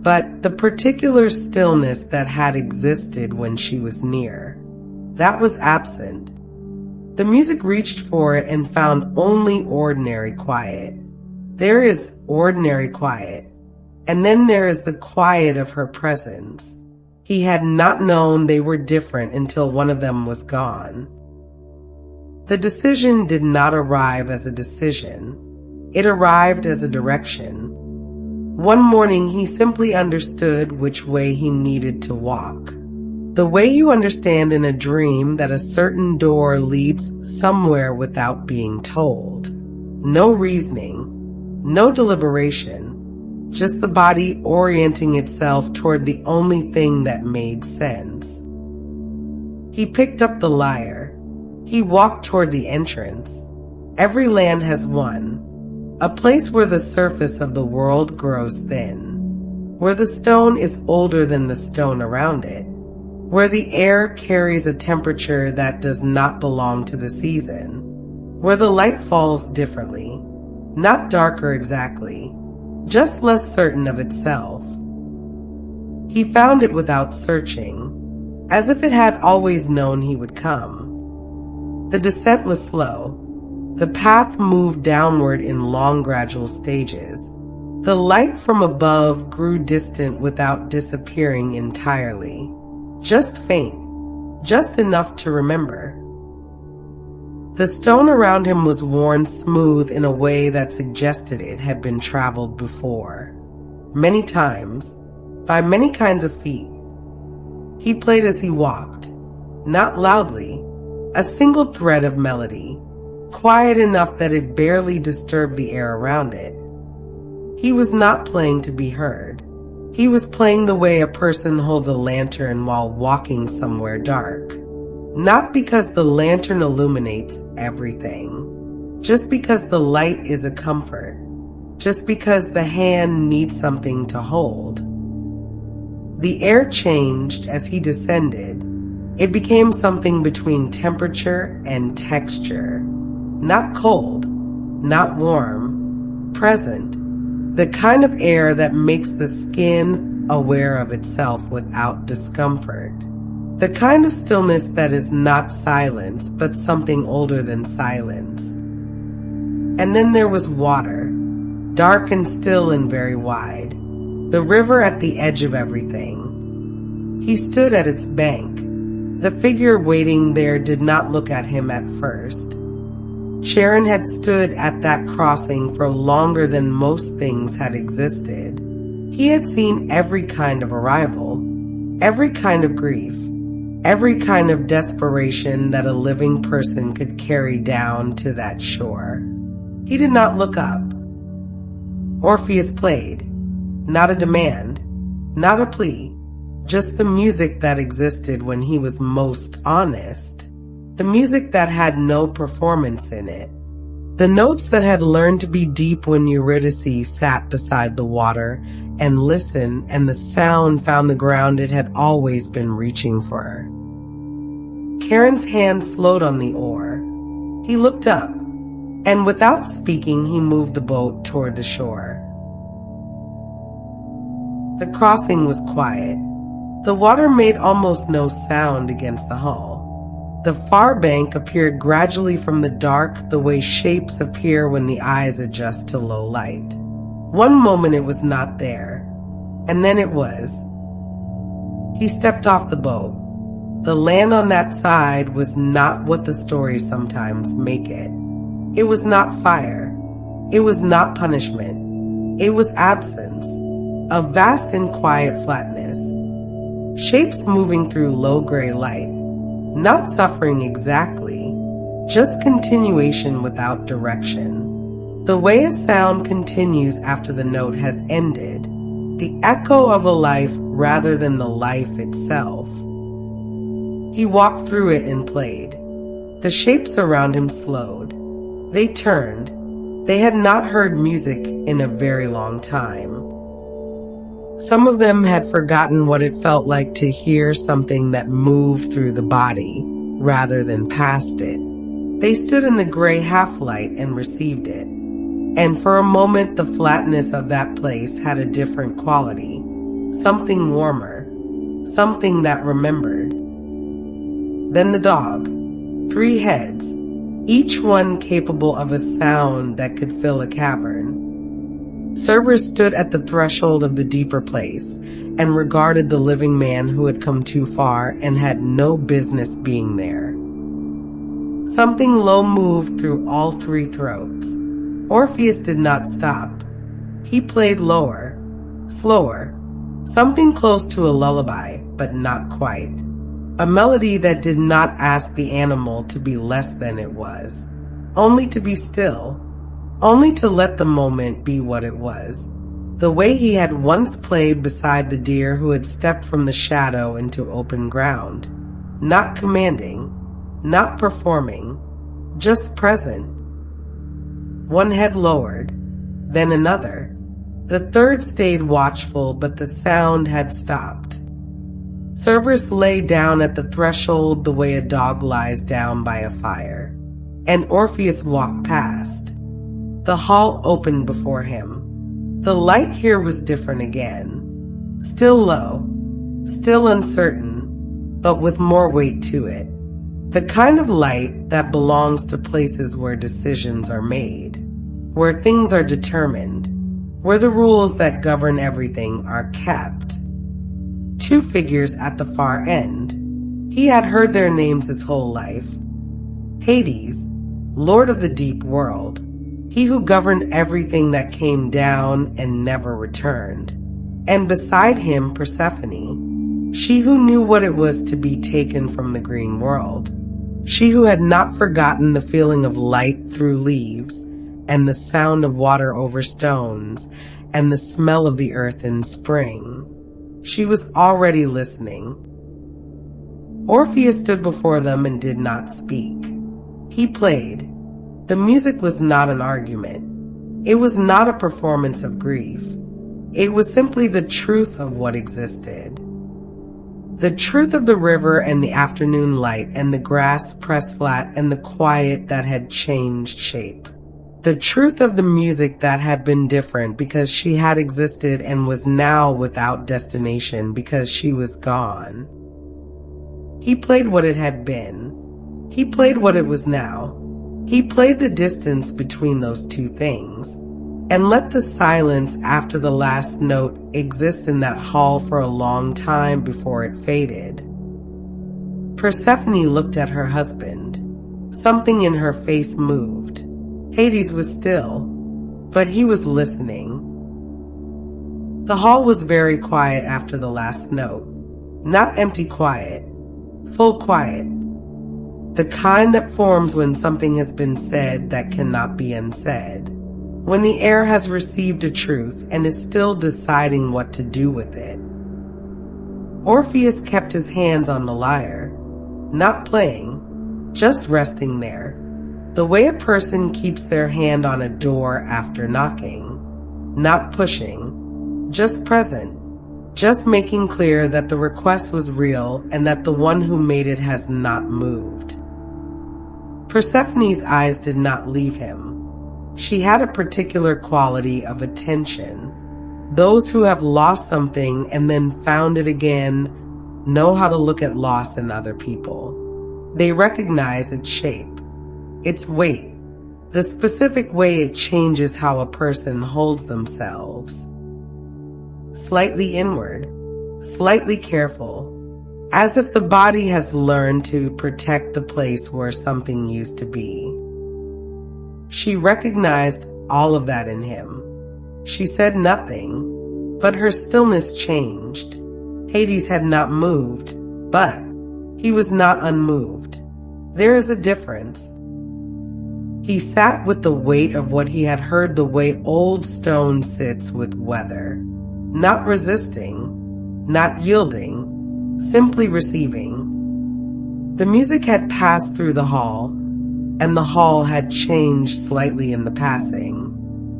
But the particular stillness that had existed when she was near, that was absent. The music reached for it and found only ordinary quiet. There is ordinary quiet, and then there is the quiet of her presence. He had not known they were different until one of them was gone. The decision did not arrive as a decision. It arrived as a direction. One morning, he simply understood which way he needed to walk. The way you understand in a dream that a certain door leads somewhere without being told. No reasoning, no deliberation, just the body orienting itself toward the only thing that made sense. He picked up the lyre. He walked toward the entrance. Every land has one. A place where the surface of the world grows thin, where the stone is older than the stone around it, where the air carries a temperature that does not belong to the season, where the light falls differently, not darker exactly, just less certain of itself. He found it without searching, as if it had always known he would come. The descent was slow. The path moved downward in long, gradual stages. The light from above grew distant without disappearing entirely. Just faint, just enough to remember. The stone around him was worn smooth in a way that suggested it had been traveled before. Many times, by many kinds of feet. He played as he walked, not loudly, a single thread of melody, quiet enough that it barely disturbed the air around it. He was not playing to be heard. He was playing the way a person holds a lantern while walking somewhere dark. Not because the lantern illuminates everything, just because the light is a comfort, just because the hand needs something to hold. The air changed as he descended. It became something between temperature and texture. Not cold, not warm, present. The kind of air that makes the skin aware of itself without discomfort. The kind of stillness that is not silence, but something older than silence. And then there was water, dark and still and very wide. The river at the edge of everything. He stood at its bank. The figure waiting there did not look at him at first. Sharon had stood at that crossing for longer than most things had existed. He had seen every kind of arrival, every kind of grief, every kind of desperation that a living person could carry down to that shore. He did not look up. Orpheus played, not a demand, not a plea, just the music that existed when he was most honest. The music that had no performance in it. The notes that had learned to be deep when Eurydice sat beside the water and listened, and the sound found the ground it had always been reaching for. Karen's hand slowed on the oar. He looked up, and without speaking, he moved the boat toward the shore. The crossing was quiet. The water made almost no sound against the hull. The far bank appeared gradually from the dark, the way shapes appear when the eyes adjust to low light. One moment it was not there, and then it was. He stepped off the boat. The land on that side was not what the stories sometimes make it. It was not fire. It was not punishment. It was absence, a vast and quiet flatness. Shapes moving through low gray light. Not suffering exactly, just continuation without direction. The way a sound continues after the note has ended, the echo of a life rather than the life itself. He walked through it and played. The shapes around him slowed. They turned. They had not heard music in a very long time. Some of them had forgotten what it felt like to hear something that moved through the body rather than past it. They stood in the gray half-light and received it. And for a moment, the flatness of that place had a different quality. Something warmer. Something that remembered. Then the dog. 3 heads, each one capable of a sound that could fill a cavern. Cerberus stood at the threshold of the deeper place and regarded the living man who had come too far and had no business being there. Something low moved through all three throats. Orpheus did not stop. He played lower, slower, something close to a lullaby, but not quite. A melody that did not ask the animal to be less than it was, only to be still, only to let the moment be what it was. The way he had once played beside the deer who had stepped from the shadow into open ground. Not commanding, not performing, just present. One head lowered, then another. The third stayed watchful, but the sound had stopped. Cerberus lay down at the threshold the way a dog lies down by a fire, and Orpheus walked past. The hall opened before him. The light here was different again. Still low, still uncertain, but with more weight to it. The kind of light that belongs to places where decisions are made, where things are determined, where the rules that govern everything are kept. Two figures at the far end. He had heard their names his whole life. Hades, Lord of the deep world, he who governed everything that came down and never returned. And beside him, Persephone, she who knew what it was to be taken from the green world. She who had not forgotten the feeling of light through leaves, and the sound of water over stones, and the smell of the earth in spring. She was already listening. Orpheus stood before them and did not speak. He played. The music was not an argument. It was not a performance of grief. It was simply the truth of what existed. The truth of the river and the afternoon light and the grass pressed flat and the quiet that had changed shape. The truth of the music that had been different because she had existed and was now without destination because she was gone. He played what it had been. He played what it was now. He played the distance between those two things and let the silence after the last note exist in that hall for a long time before it faded. Persephone looked at her husband. Something in her face moved. Hades was still, but he was listening. The hall was very quiet after the last note. Not empty quiet, full quiet. The kind that forms when something has been said that cannot be unsaid. When the air has received a truth and is still deciding what to do with it. Orpheus kept his hands on the lyre, not playing, just resting there. The way a person keeps their hand on a door after knocking, not pushing, just present, just making clear that the request was real and that the one who made it has not moved. Persephone's eyes did not leave him. She had a particular quality of attention. Those who have lost something and then found it again know how to look at loss in other people. They recognize its shape, its weight, the specific way it changes how a person holds themselves. Slightly inward, slightly careful, as if the body has learned to protect the place where something used to be. She recognized all of that in him. She said nothing, but her stillness changed. Hades had not moved, but he was not unmoved. There is a difference. He sat with the weight of what he had heard the way old stone sits with weather, not resisting, not yielding, simply receiving. The music had passed through the hall, and the hall had changed slightly in the passing,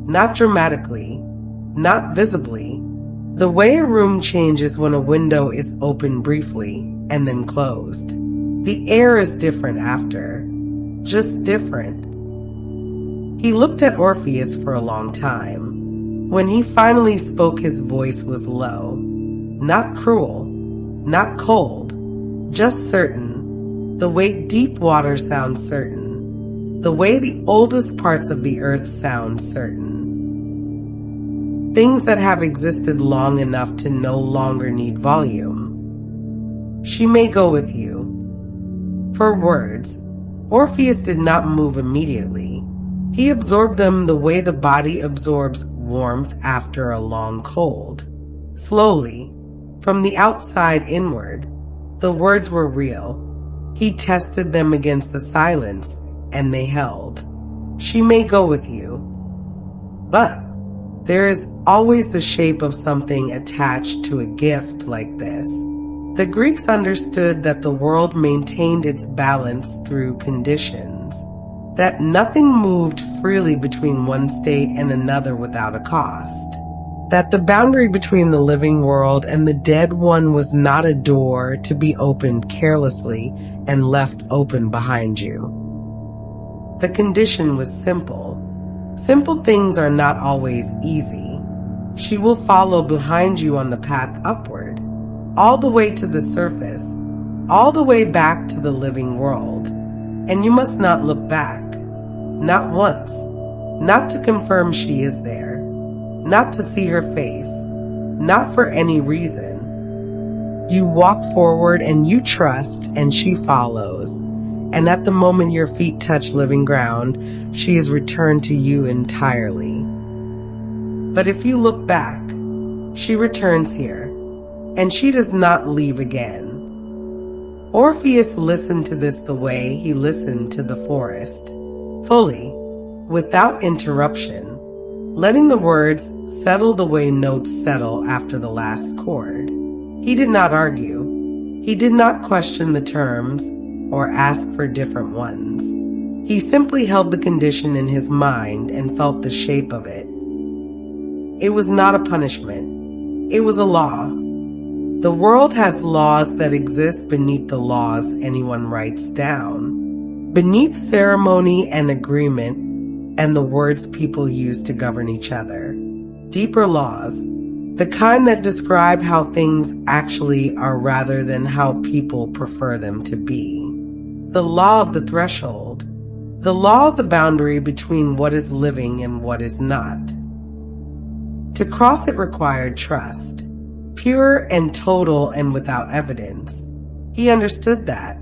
not dramatically, not visibly, the way a room changes when a window is opened briefly and then closed. The air is different after, just different. He looked at Orpheus for a long time. When he finally spoke, his voice was low, not cruel, not cold, just certain, the way deep water sounds certain, the way the oldest parts of the earth sound certain. things that have existed long enough to no longer need volume. She may go with you. For words, Orpheus did not move immediately. He absorbed them the way the body absorbs warmth after a long cold. Slowly, from the outside inward, the words were real. He tested them against the silence, and they held. She may go with you, but there is always the shape of something attached to a gift like this. The Greeks understood that the world maintained its balance through conditions, that nothing moved freely between one state and another without a cost, that the boundary between the living world and the dead one was not a door to be opened carelessly and left open behind you. The condition was simple. Simple things are not always easy. She will follow behind you on the path upward, all the way to the surface, all the way back to the living world. And you must not look back, not once, not to confirm she is there, not to see her face, not for any reason. You walk forward and you trust, and she follows. And at the moment your feet touch living ground, she is returned to you entirely. But if you look back, she returns here, and she does not leave again. Orpheus listened to this the way he listened to the forest, fully, without interruption, letting the words settle the way notes settle after the last chord. He did not argue. He did not question the terms or ask for different ones. He simply held the condition in his mind and felt the shape of it. It was not a punishment. It was a law. The world has laws that exist beneath the laws anyone writes down, beneath ceremony and agreement and the words people use to govern each other. Deeper laws, the kind that describe how things actually are rather than how people prefer them to be. The law of the threshold, the law of the boundary between what is living and what is not. To cross it required trust, pure and total and without evidence. He understood that.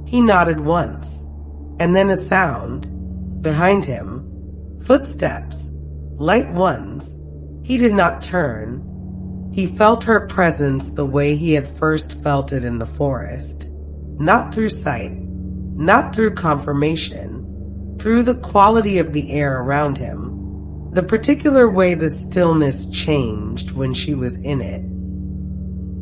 He nodded once, and then a sound. Behind him, footsteps, light ones. He did not turn. He felt her presence the way he had first felt it in the forest. Not through sight, not through confirmation, through the quality of the air around him, the particular way the stillness changed when she was in it.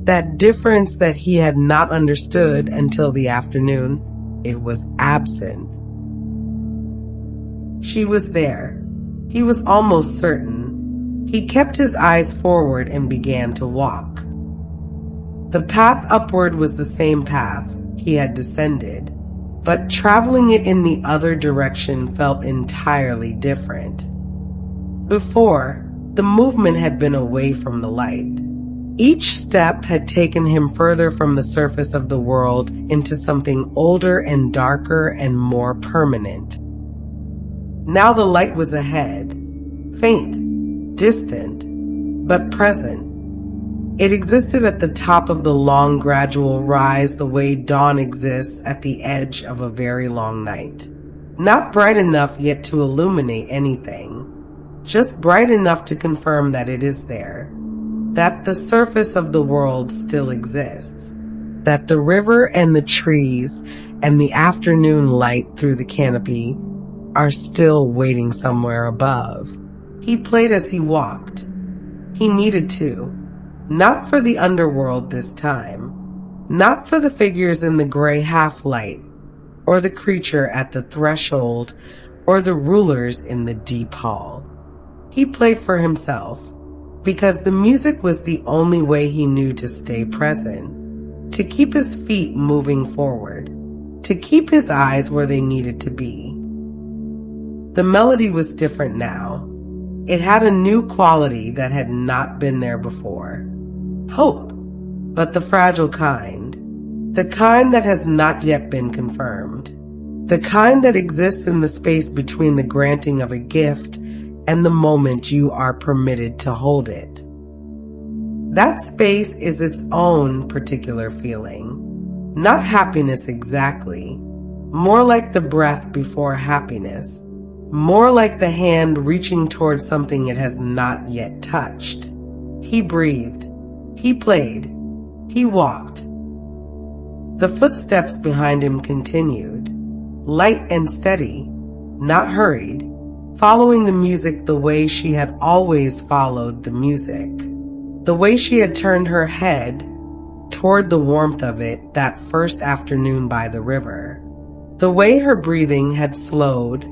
That difference that he had not understood until the afternoon, it was absent. She was there. He was almost certain. He kept his eyes forward and began to walk. The path upward was the same path he had descended, but traveling it in the other direction felt entirely different. Before, the movement had been away from the light. Each step had taken him further from the surface of the world into something older and darker and more permanent. Now the light was ahead, faint, distant, but present. It existed at the top of the long, gradual rise the way dawn exists at the edge of a very long night. Not bright enough yet to illuminate anything, just bright enough to confirm that it is there, that the surface of the world still exists, that the river and the trees and the afternoon light through the canopy are still waiting somewhere above. He played as he walked. He needed to. Not for the underworld this time. Not for the figures in the gray half-light, or the creature at the threshold, or the rulers in the deep hall. He played for himself, because the music was the only way he knew to stay present, to keep his feet moving forward, to keep his eyes where they needed to be. The melody was different now. It had a new quality that had not been there before. Hope, but the fragile kind. The kind that has not yet been confirmed. The kind that exists in the space between the granting of a gift and the moment you are permitted to hold it. That space is its own particular feeling. Not happiness exactly, more like the breath before happiness, more like the hand reaching towards something it has not yet touched. He breathed, he played, he walked. The footsteps behind him continued, light and steady, not hurried, following the music the way she had always followed the music, the way she had turned her head toward the warmth of it that first afternoon by the river, the way her breathing had slowed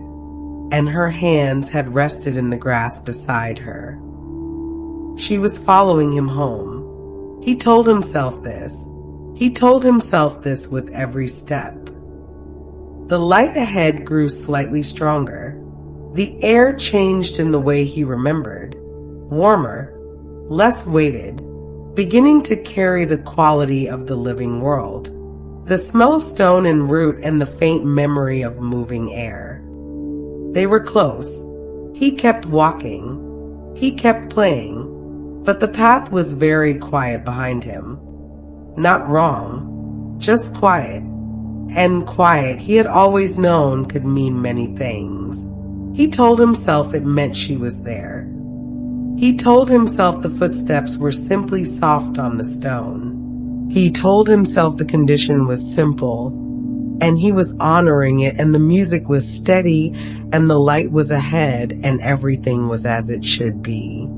and her hands had rested in the grass beside her. She was following him home. He told himself this. He told himself this with every step. The light ahead grew slightly stronger. The air changed in the way he remembered, warmer, less weighted, beginning to carry the quality of the living world, the smell of stone and root and the faint memory of moving air. They were close. He kept walking. He kept playing, but the path was very quiet behind him. Not wrong, just quiet. And quiet, he had always known, could mean many things. He told himself it meant she was there. He told himself the footsteps were simply soft on the stone. He told himself the condition was simple, and he was honoring it, and the music was steady, and the light was ahead, and everything was as it should be.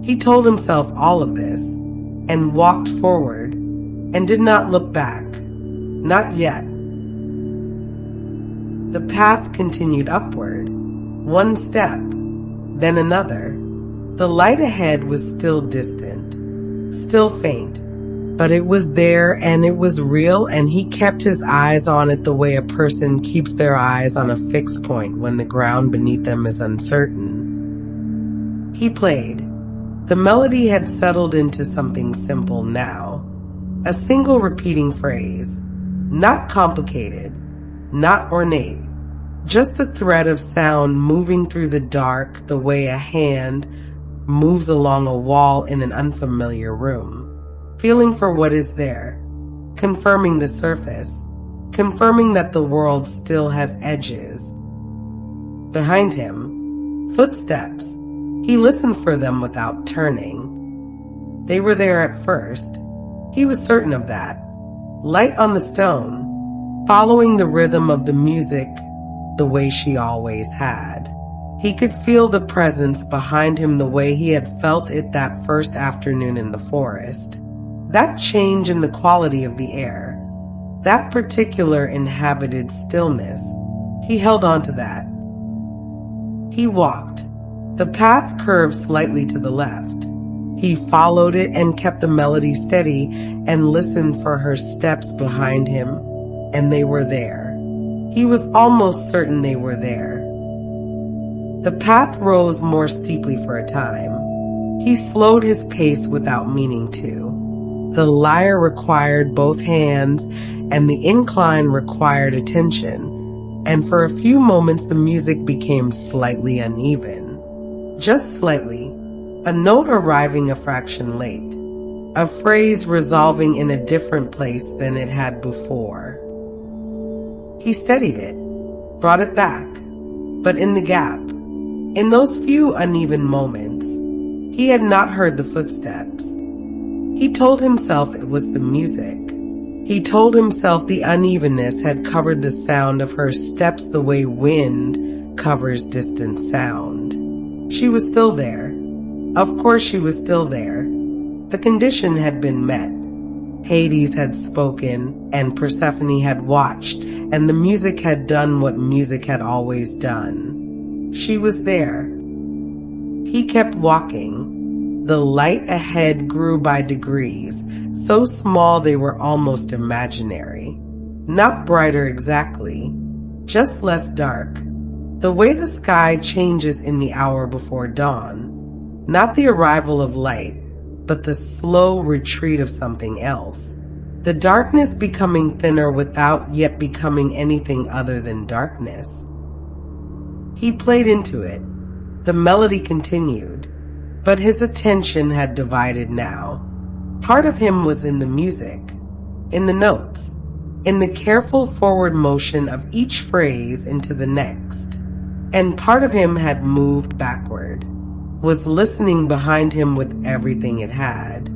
He told himself all of this, and walked forward, and did not look back. Not yet. The path continued upward, one step, then another. The light ahead was still distant, still faint, but it was there and it was real, and he kept his eyes on it the way a person keeps their eyes on a fixed point when the ground beneath them is uncertain. He played. The melody had settled into something simple now. A single repeating phrase, not complicated, not ornate, just a thread of sound moving through the dark the way a hand moves along a wall in an unfamiliar room, feeling for what is there, confirming the surface, confirming that the world still has edges. Behind him, footsteps. He listened for them without turning. They were there at first. He was certain of that. Light on the stone, following the rhythm of the music the way she always had. He could feel the presence behind him the way he had felt it that first afternoon in the forest. That change in the quality of the air, that particular inhabited stillness, he held on to that. He walked. The path curved slightly to the left. He followed it and kept the melody steady and listened for her steps behind him, and they were there. He was almost certain they were there. The path rose more steeply for a time. He slowed his pace without meaning to. The lyre required both hands, and the incline required attention, and for a few moments the music became slightly uneven. Just slightly. A note arriving a fraction late. A phrase resolving in a different place than it had before. He steadied it, brought it back, but in the gap, in those few uneven moments, he had not heard the footsteps. He told himself it was the music. He told himself the unevenness had covered the sound of her steps the way wind covers distant sound. She was still there. Of course she was still there. The condition had been met. Hades had spoken, and Persephone had watched, and the music had done what music had always done. She was there. He kept walking. The light ahead grew by degrees, so small they were almost imaginary. Not brighter exactly, just less dark. The way the sky changes in the hour before dawn. Not the arrival of light, but the slow retreat of something else. The darkness becoming thinner without yet becoming anything other than darkness. He played into it. The melody continued, but his attention had divided now. Part of him was in the music, in the notes, in the careful forward motion of each phrase into the next. And part of him had moved backward, was listening behind him with everything it had,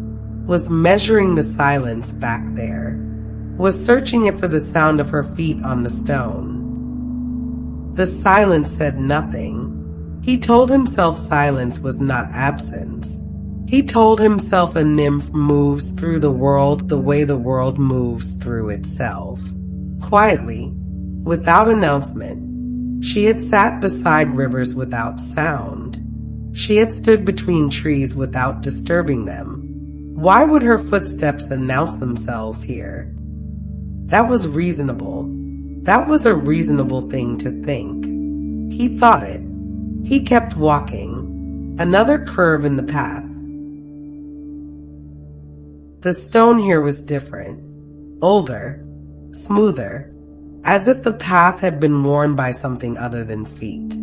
was measuring the silence back there, was searching it for the sound of her feet on the stone. The silence said nothing. He told himself silence was not absence. He told himself a nymph moves through the world the way the world moves through itself. Quietly, without announcement, she had sat beside rivers without sound. She had stood between trees without disturbing them. Why would her footsteps announce themselves here? That was reasonable. That was a reasonable thing to think. He thought it. He kept walking. Another curve in the path. The stone here was different. Older. Smoother. As if the path had been worn by something other than feet.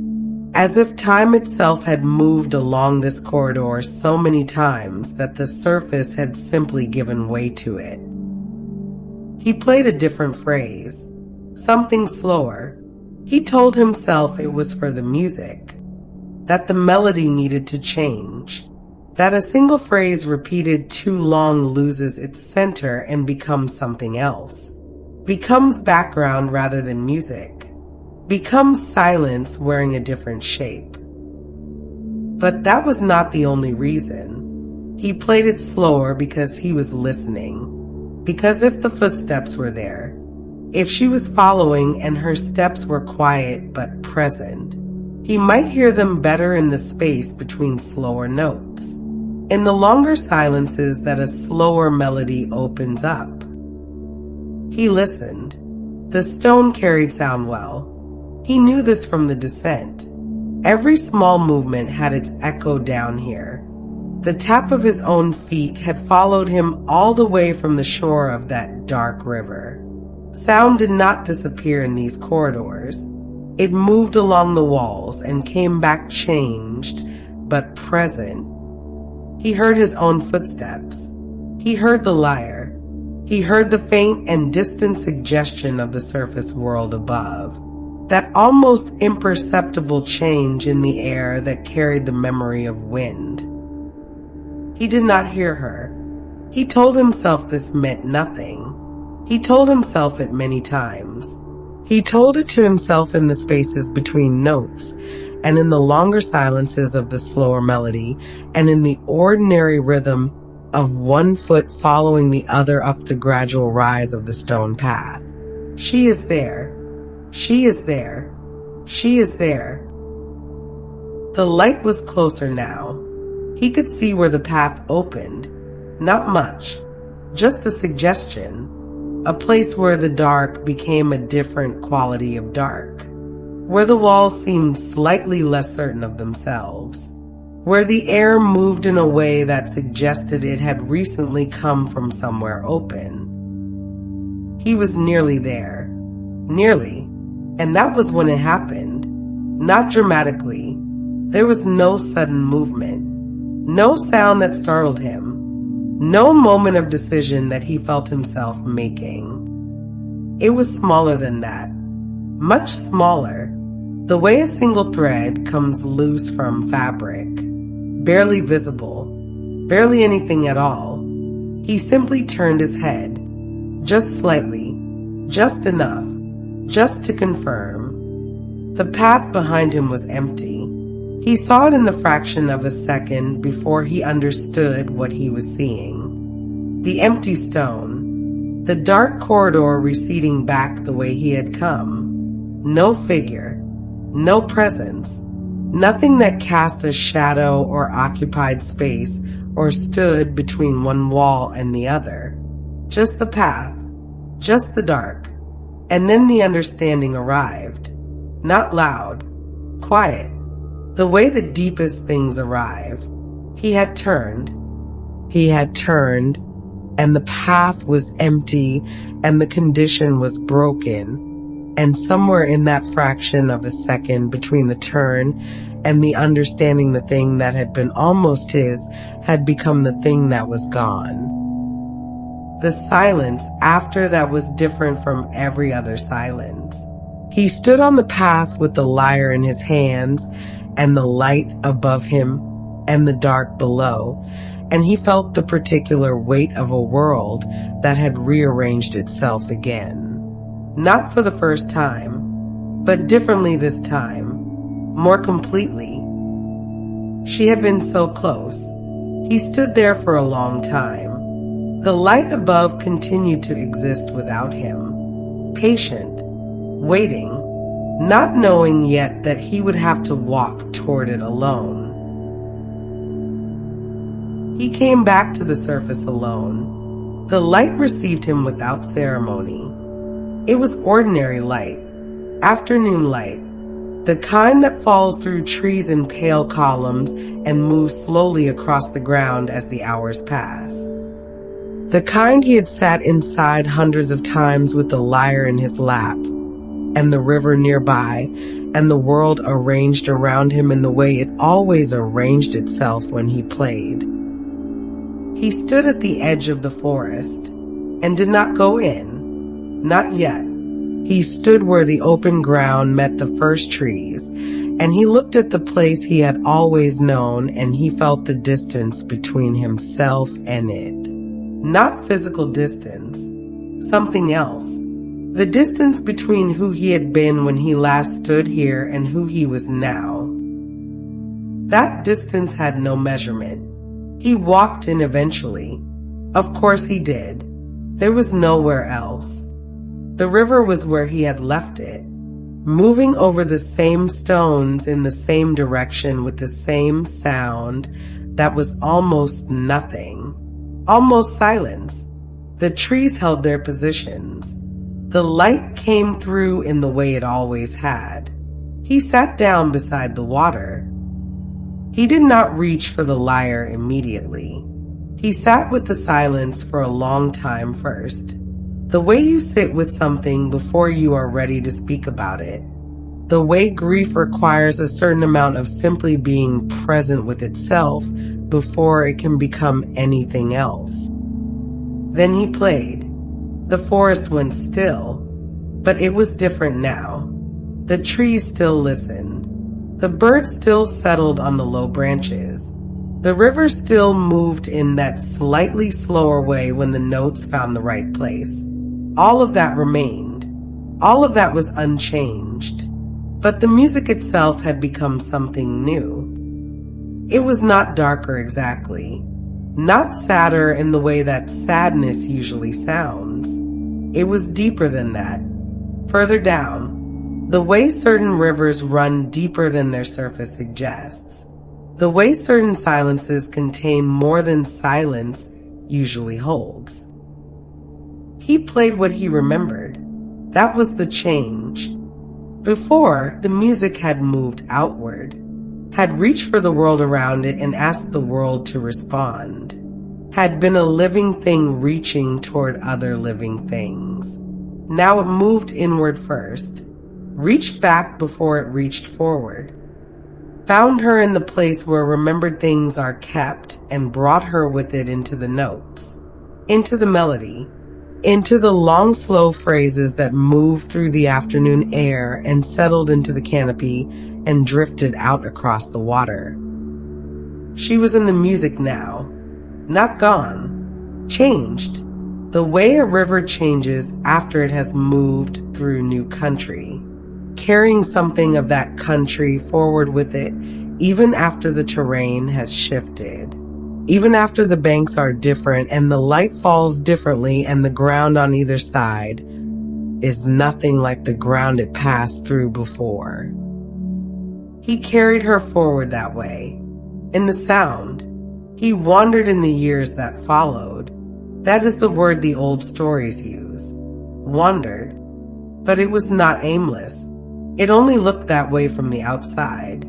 As if time itself had moved along this corridor so many times that the surface had simply given way to it. He played a different phrase, something slower. He told himself it was for the music, that the melody needed to change, that a single phrase repeated too long loses its center and becomes something else, becomes background rather than music, becomes silence wearing a different shape. But that was not the only reason. He played it slower because he was listening, because if the footsteps were there, if she was following and her steps were quiet but present, he might hear them better in the space between slower notes, in the longer silences that a slower melody opens up. He listened. The stone carried sound well. He knew this from the descent. Every small movement had its echo down here. The tap of his own feet had followed him all the way from the shore of that dark river. Sound did not disappear in these corridors. It moved along the walls and came back changed, but present. He heard his own footsteps. He heard the lyre. He heard the faint and distant suggestion of the surface world above. That almost imperceptible change in the air that carried the memory of wind. He did not hear her. He told himself this meant nothing. He told himself it many times. He told it to himself in the spaces between notes, and in the longer silences of the slower melody, and in the ordinary rhythm of one foot following the other up the gradual rise of the stone path. She is there. She is there. She is there. The light was closer now. He could see where the path opened. Not much, just a suggestion. A place where the dark became a different quality of dark. Where the walls seemed slightly less certain of themselves. Where the air moved in a way that suggested it had recently come from somewhere open. He was nearly there. Nearly. And that was when it happened. Not dramatically. There was no sudden movement. No sound that startled him. No moment of decision that he felt himself making. It was smaller than that. Much smaller. The way a single thread comes loose from fabric. Barely visible. Barely anything at all. He simply turned his head. Just slightly. Just enough. Just to confirm. The path behind him was empty. He saw it in the fraction of a second before he understood what he was seeing. The empty stone. The dark corridor receding back the way he had come. No figure. No presence. Nothing that cast a shadow or occupied space or stood between one wall and the other. Just the path. Just the dark. And then the understanding arrived. Not loud. Quiet. The way the deepest things arrive. He had turned. He had turned, and the path was empty, and the condition was broken. And somewhere in that fraction of a second between the turn and the understanding the thing that had been almost his had become the thing that was gone. The silence after that was different from every other silence. He stood on the path with the lyre in his hands and the light above him and the dark below, and he felt the particular weight of a world that had rearranged itself again. Not for the first time, but differently this time, more completely. She had been so close. He stood there for a long time. The light above continued to exist without him, patient, waiting, not knowing yet that he would have to walk toward it alone. He came back to the surface alone. The light received him without ceremony. It was ordinary light, afternoon light, the kind that falls through trees in pale columns and moves slowly across the ground as the hours pass. The kind he had sat inside hundreds of times with the lyre in his lap, and the river nearby, and the world arranged around him in the way it always arranged itself when he played. He stood at the edge of the forest and did not go in, not yet. He stood where the open ground met the first trees, and he looked at the place he had always known, and he felt the distance between himself and it. Not physical distance, something else. The distance between who he had been when he last stood here and who he was now. That distance had no measurement. He walked in eventually. Of course he did. There was nowhere else. The river was where he had left it, moving over the same stones in the same direction with the same sound that was almost nothing, almost silence. The trees held their positions. The light came through in the way it always had. He sat down beside the water. He did not reach for the lyre immediately. He sat with the silence for a long time first. The way you sit with something before you are ready to speak about it. The way grief requires a certain amount of simply being present with itself before it can become anything else. Then he played. The forest went still, but it was different now. The trees still listened. The birds still settled on the low branches. The river still moved in that slightly slower way when the notes found the right place. All of that remained. All of that was unchanged. But the music itself had become something new. It was not darker exactly. Not sadder in the way that sadness usually sounds. It was deeper than that. Further down. The way certain rivers run deeper than their surface suggests. The way certain silences contain more than silence usually holds. He played what he remembered. That was the change. Before, the music had moved outward, had reached for the world around it and asked the world to respond, had been a living thing reaching toward other living things. Now it moved inward first, reached back before it reached forward, found her in the place where remembered things are kept and brought her with it into the notes, into the melody, into the long, slow phrases that moved through the afternoon air and settled into the canopy and drifted out across the water. She was in the music now, not gone, changed, the way a river changes after it has moved through new country, carrying something of that country forward with it, even after the terrain has shifted. Even after the banks are different and the light falls differently and the ground on either side is nothing like the ground it passed through before. He carried her forward that way. In the sound, he wandered in the years that followed. That is the word the old stories use. Wandered. But it was not aimless. It only looked that way from the outside.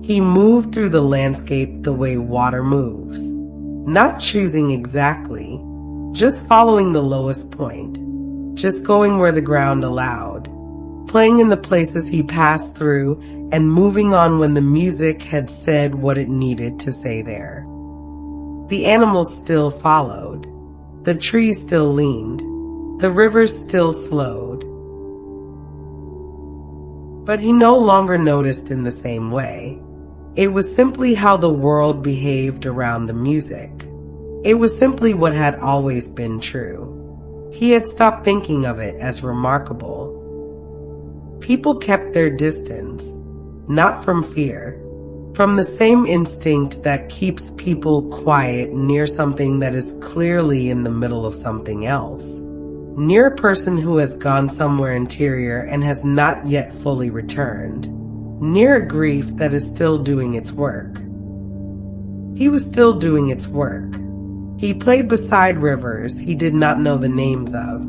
He moved through the landscape the way water moves, not choosing exactly, just following the lowest point, just going where the ground allowed, playing in the places he passed through and moving on when the music had said what it needed to say there. The animals still followed. The trees still leaned. The rivers still slowed. But he no longer noticed in the same way. It was simply how the world behaved around the music. It was simply what had always been true. He had stopped thinking of it as remarkable. People kept their distance, not from fear, from the same instinct that keeps people quiet near something that is clearly in the middle of something else, near a person who has gone somewhere interior and has not yet fully returned, near a grief that is still doing its work. He was still doing its work. He played beside rivers he did not know the names of.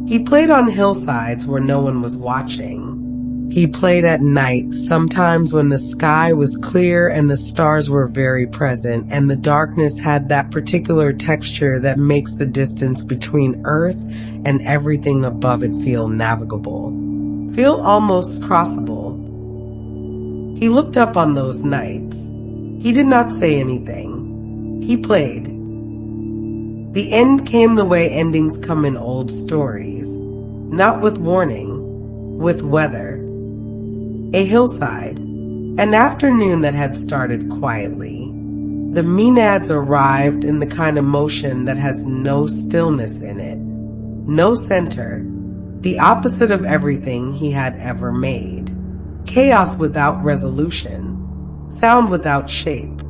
He played on hillsides where no one was watching. He played at night, sometimes when the sky was clear and the stars were very present, and the darkness had that particular texture that makes the distance between Earth and everything above it feel navigable, feel almost crossable. He looked up on those nights. He did not say anything. He played. The end came the way endings come in old stories, not with warning, with weather. A hillside, an afternoon that had started quietly. The Maenads arrived in the kind of motion that has no stillness in it, no center, the opposite of everything he had ever made. Chaos without resolution, sound without shape,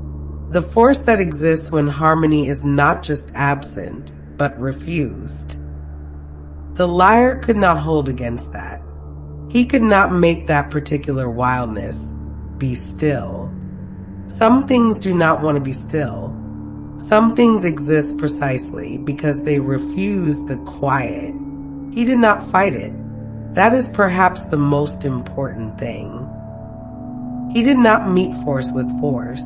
the force that exists when harmony is not just absent, but refused. The lyre could not hold against that. He could not make that particular wildness be still. Some things do not want to be still. Some things exist precisely because they refuse the quiet. He did not fight it. That is perhaps the most important thing. He did not meet force with force.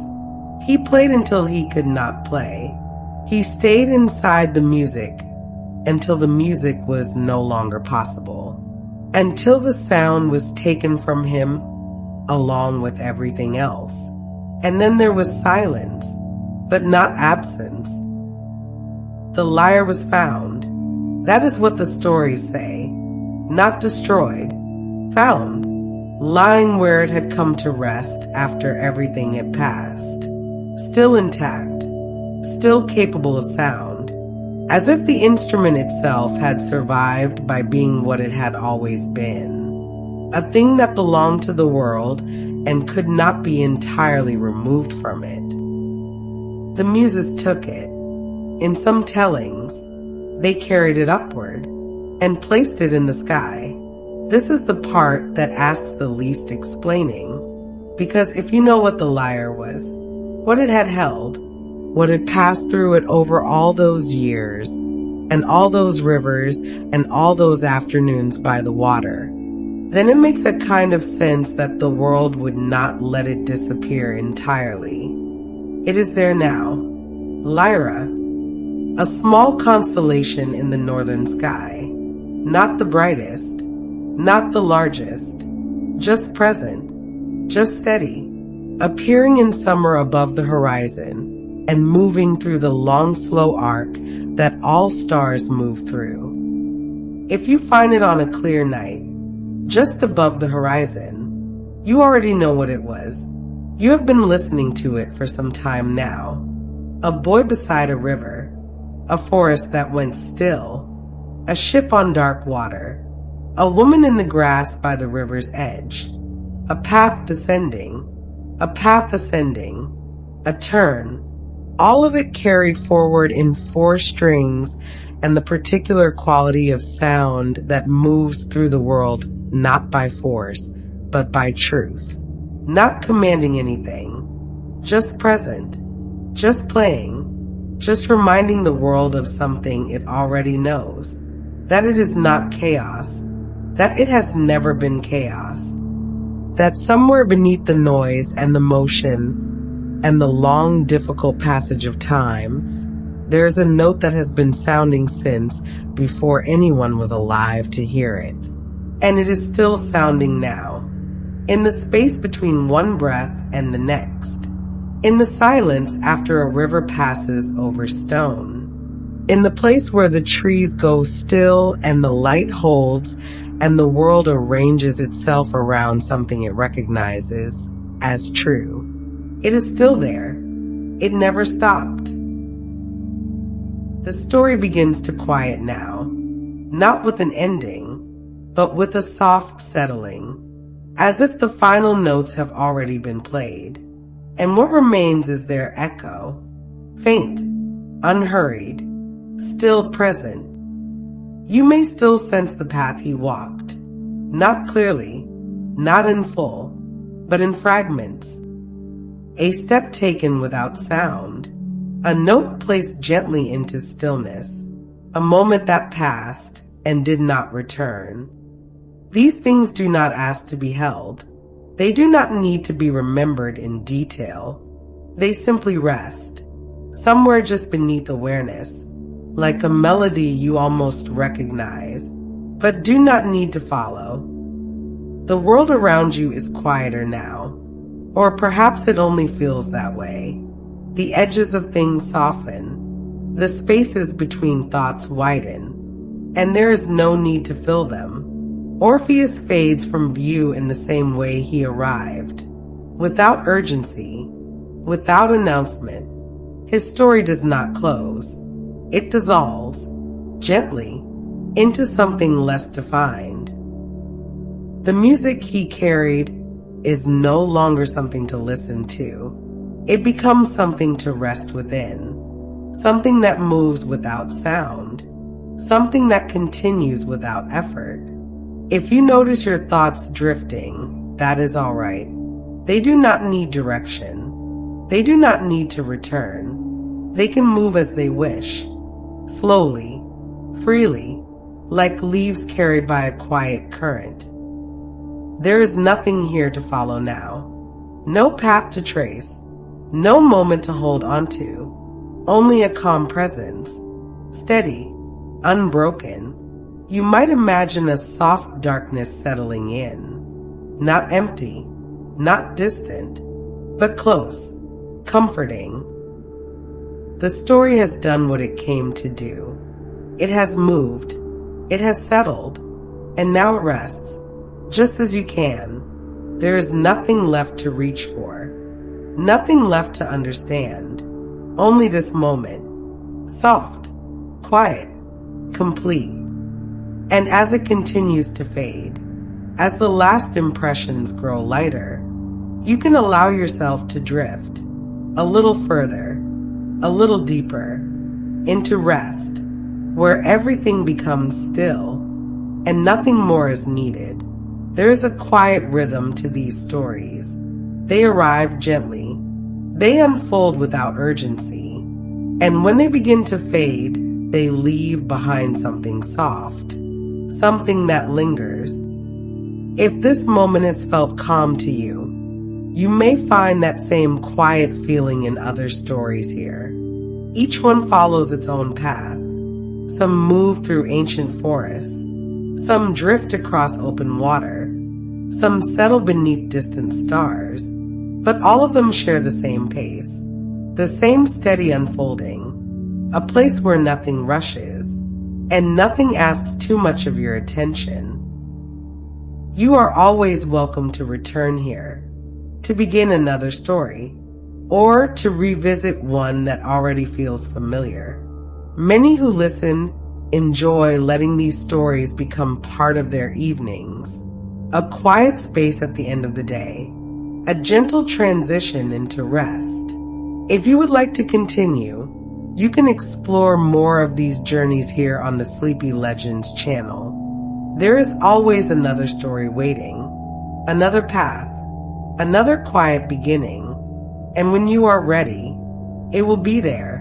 He played until he could not play. He stayed inside the music until the music was no longer possible. Until the sound was taken from him along with everything else. And then there was silence, but not absence. The lyre was found. That is what the stories say. Not destroyed, found, lying where it had come to rest after everything had passed. Still intact, still capable of sound. As if the instrument itself had survived by being what it had always been, a thing that belonged to the world and could not be entirely removed from it. The muses took it. In some tellings, they carried it upward and placed it in the sky. This is the part that asks the least explaining, because if you know what the lyre was, what it had held, what had passed through it over all those years, and all those rivers, and all those afternoons by the water, then it makes a kind of sense that the world would not let it disappear entirely. It is there now. Lyra, a small constellation in the northern sky, not the brightest, not the largest, just present, just steady, appearing in summer above the horizon, and moving through the long, slow arc that all stars move through. If you find it on a clear night, just above the horizon, you already know what it was. You have been listening to it for some time now. A boy beside a river, a forest that went still, a ship on dark water, a woman in the grass by the river's edge, a path descending, a path ascending, a turn, all of it carried forward in 4 strings and the particular quality of sound that moves through the world not by force, but by truth, not commanding anything, just present, just playing, just reminding the world of something it already knows, that it is not chaos, that it has never been chaos, that somewhere beneath the noise and the motion and the long, difficult passage of time, there is a note that has been sounding since before anyone was alive to hear it. and it is still sounding now, in the space between one breath and the next, in the silence after a river passes over stone, in the place where the trees go still and the light holds and the world arranges itself around something it recognizes as true. It is still there. It never stopped. The story begins to quiet now, not with an ending, but with a soft settling, as if the final notes have already been played, and what remains is their echo, faint, unhurried, still present. You may still sense the path he walked, not clearly, not in full, but in fragments. A step taken without sound, a note placed gently into stillness, a moment that passed and did not return. These things do not ask to be held. They do not need to be remembered in detail. They simply rest, somewhere just beneath awareness, like a melody you almost recognize, but do not need to follow. The world around you is quieter now, or perhaps it only feels that way. The edges of things soften, the spaces between thoughts widen, and there is no need to fill them. Orpheus fades from view in the same way he arrived, without urgency, without announcement. His story does not close. It dissolves, gently, into something less defined. The music he carried is no longer something to listen to. It becomes something to rest within, something that moves without sound, something that continues without effort. If you notice your thoughts drifting, that is all right. They do not need direction. They do not need to return. They can move as they wish, slowly, freely, like leaves carried by a quiet current. There is nothing here to follow now, no path to trace, no moment to hold onto, only a calm presence, steady, unbroken. You might imagine a soft darkness settling in, not empty, not distant, but close, comforting. The story has done what it came to do. It has moved, it has settled, and now it rests, just as you can. There is nothing left to reach for, nothing left to understand, only this moment, soft, quiet, complete. And as it continues to fade, as the last impressions grow lighter, you can allow yourself to drift a little further, a little deeper, into rest, where everything becomes still and nothing more is needed. There is a quiet rhythm to these stories. They arrive gently. They unfold without urgency. And when they begin to fade, they leave behind something soft, something that lingers. If this moment has felt calm to you, you may find that same quiet feeling in other stories here. Each one follows its own path. Some move through ancient forests. Some drift across open water. Some settle beneath distant stars. But all of them share the same pace, the same steady unfolding, a place where nothing rushes, and nothing asks too much of your attention. You are always welcome to return here, to begin another story, or to revisit one that already feels familiar. Many who listen enjoy letting these stories become part of their evenings, a quiet space at the end of the day, a gentle transition into rest. If you would like to continue, you can explore more of these journeys here on the Sleepy Legends channel. There is always another story waiting, another path, another quiet beginning, and when you are ready, it will be there,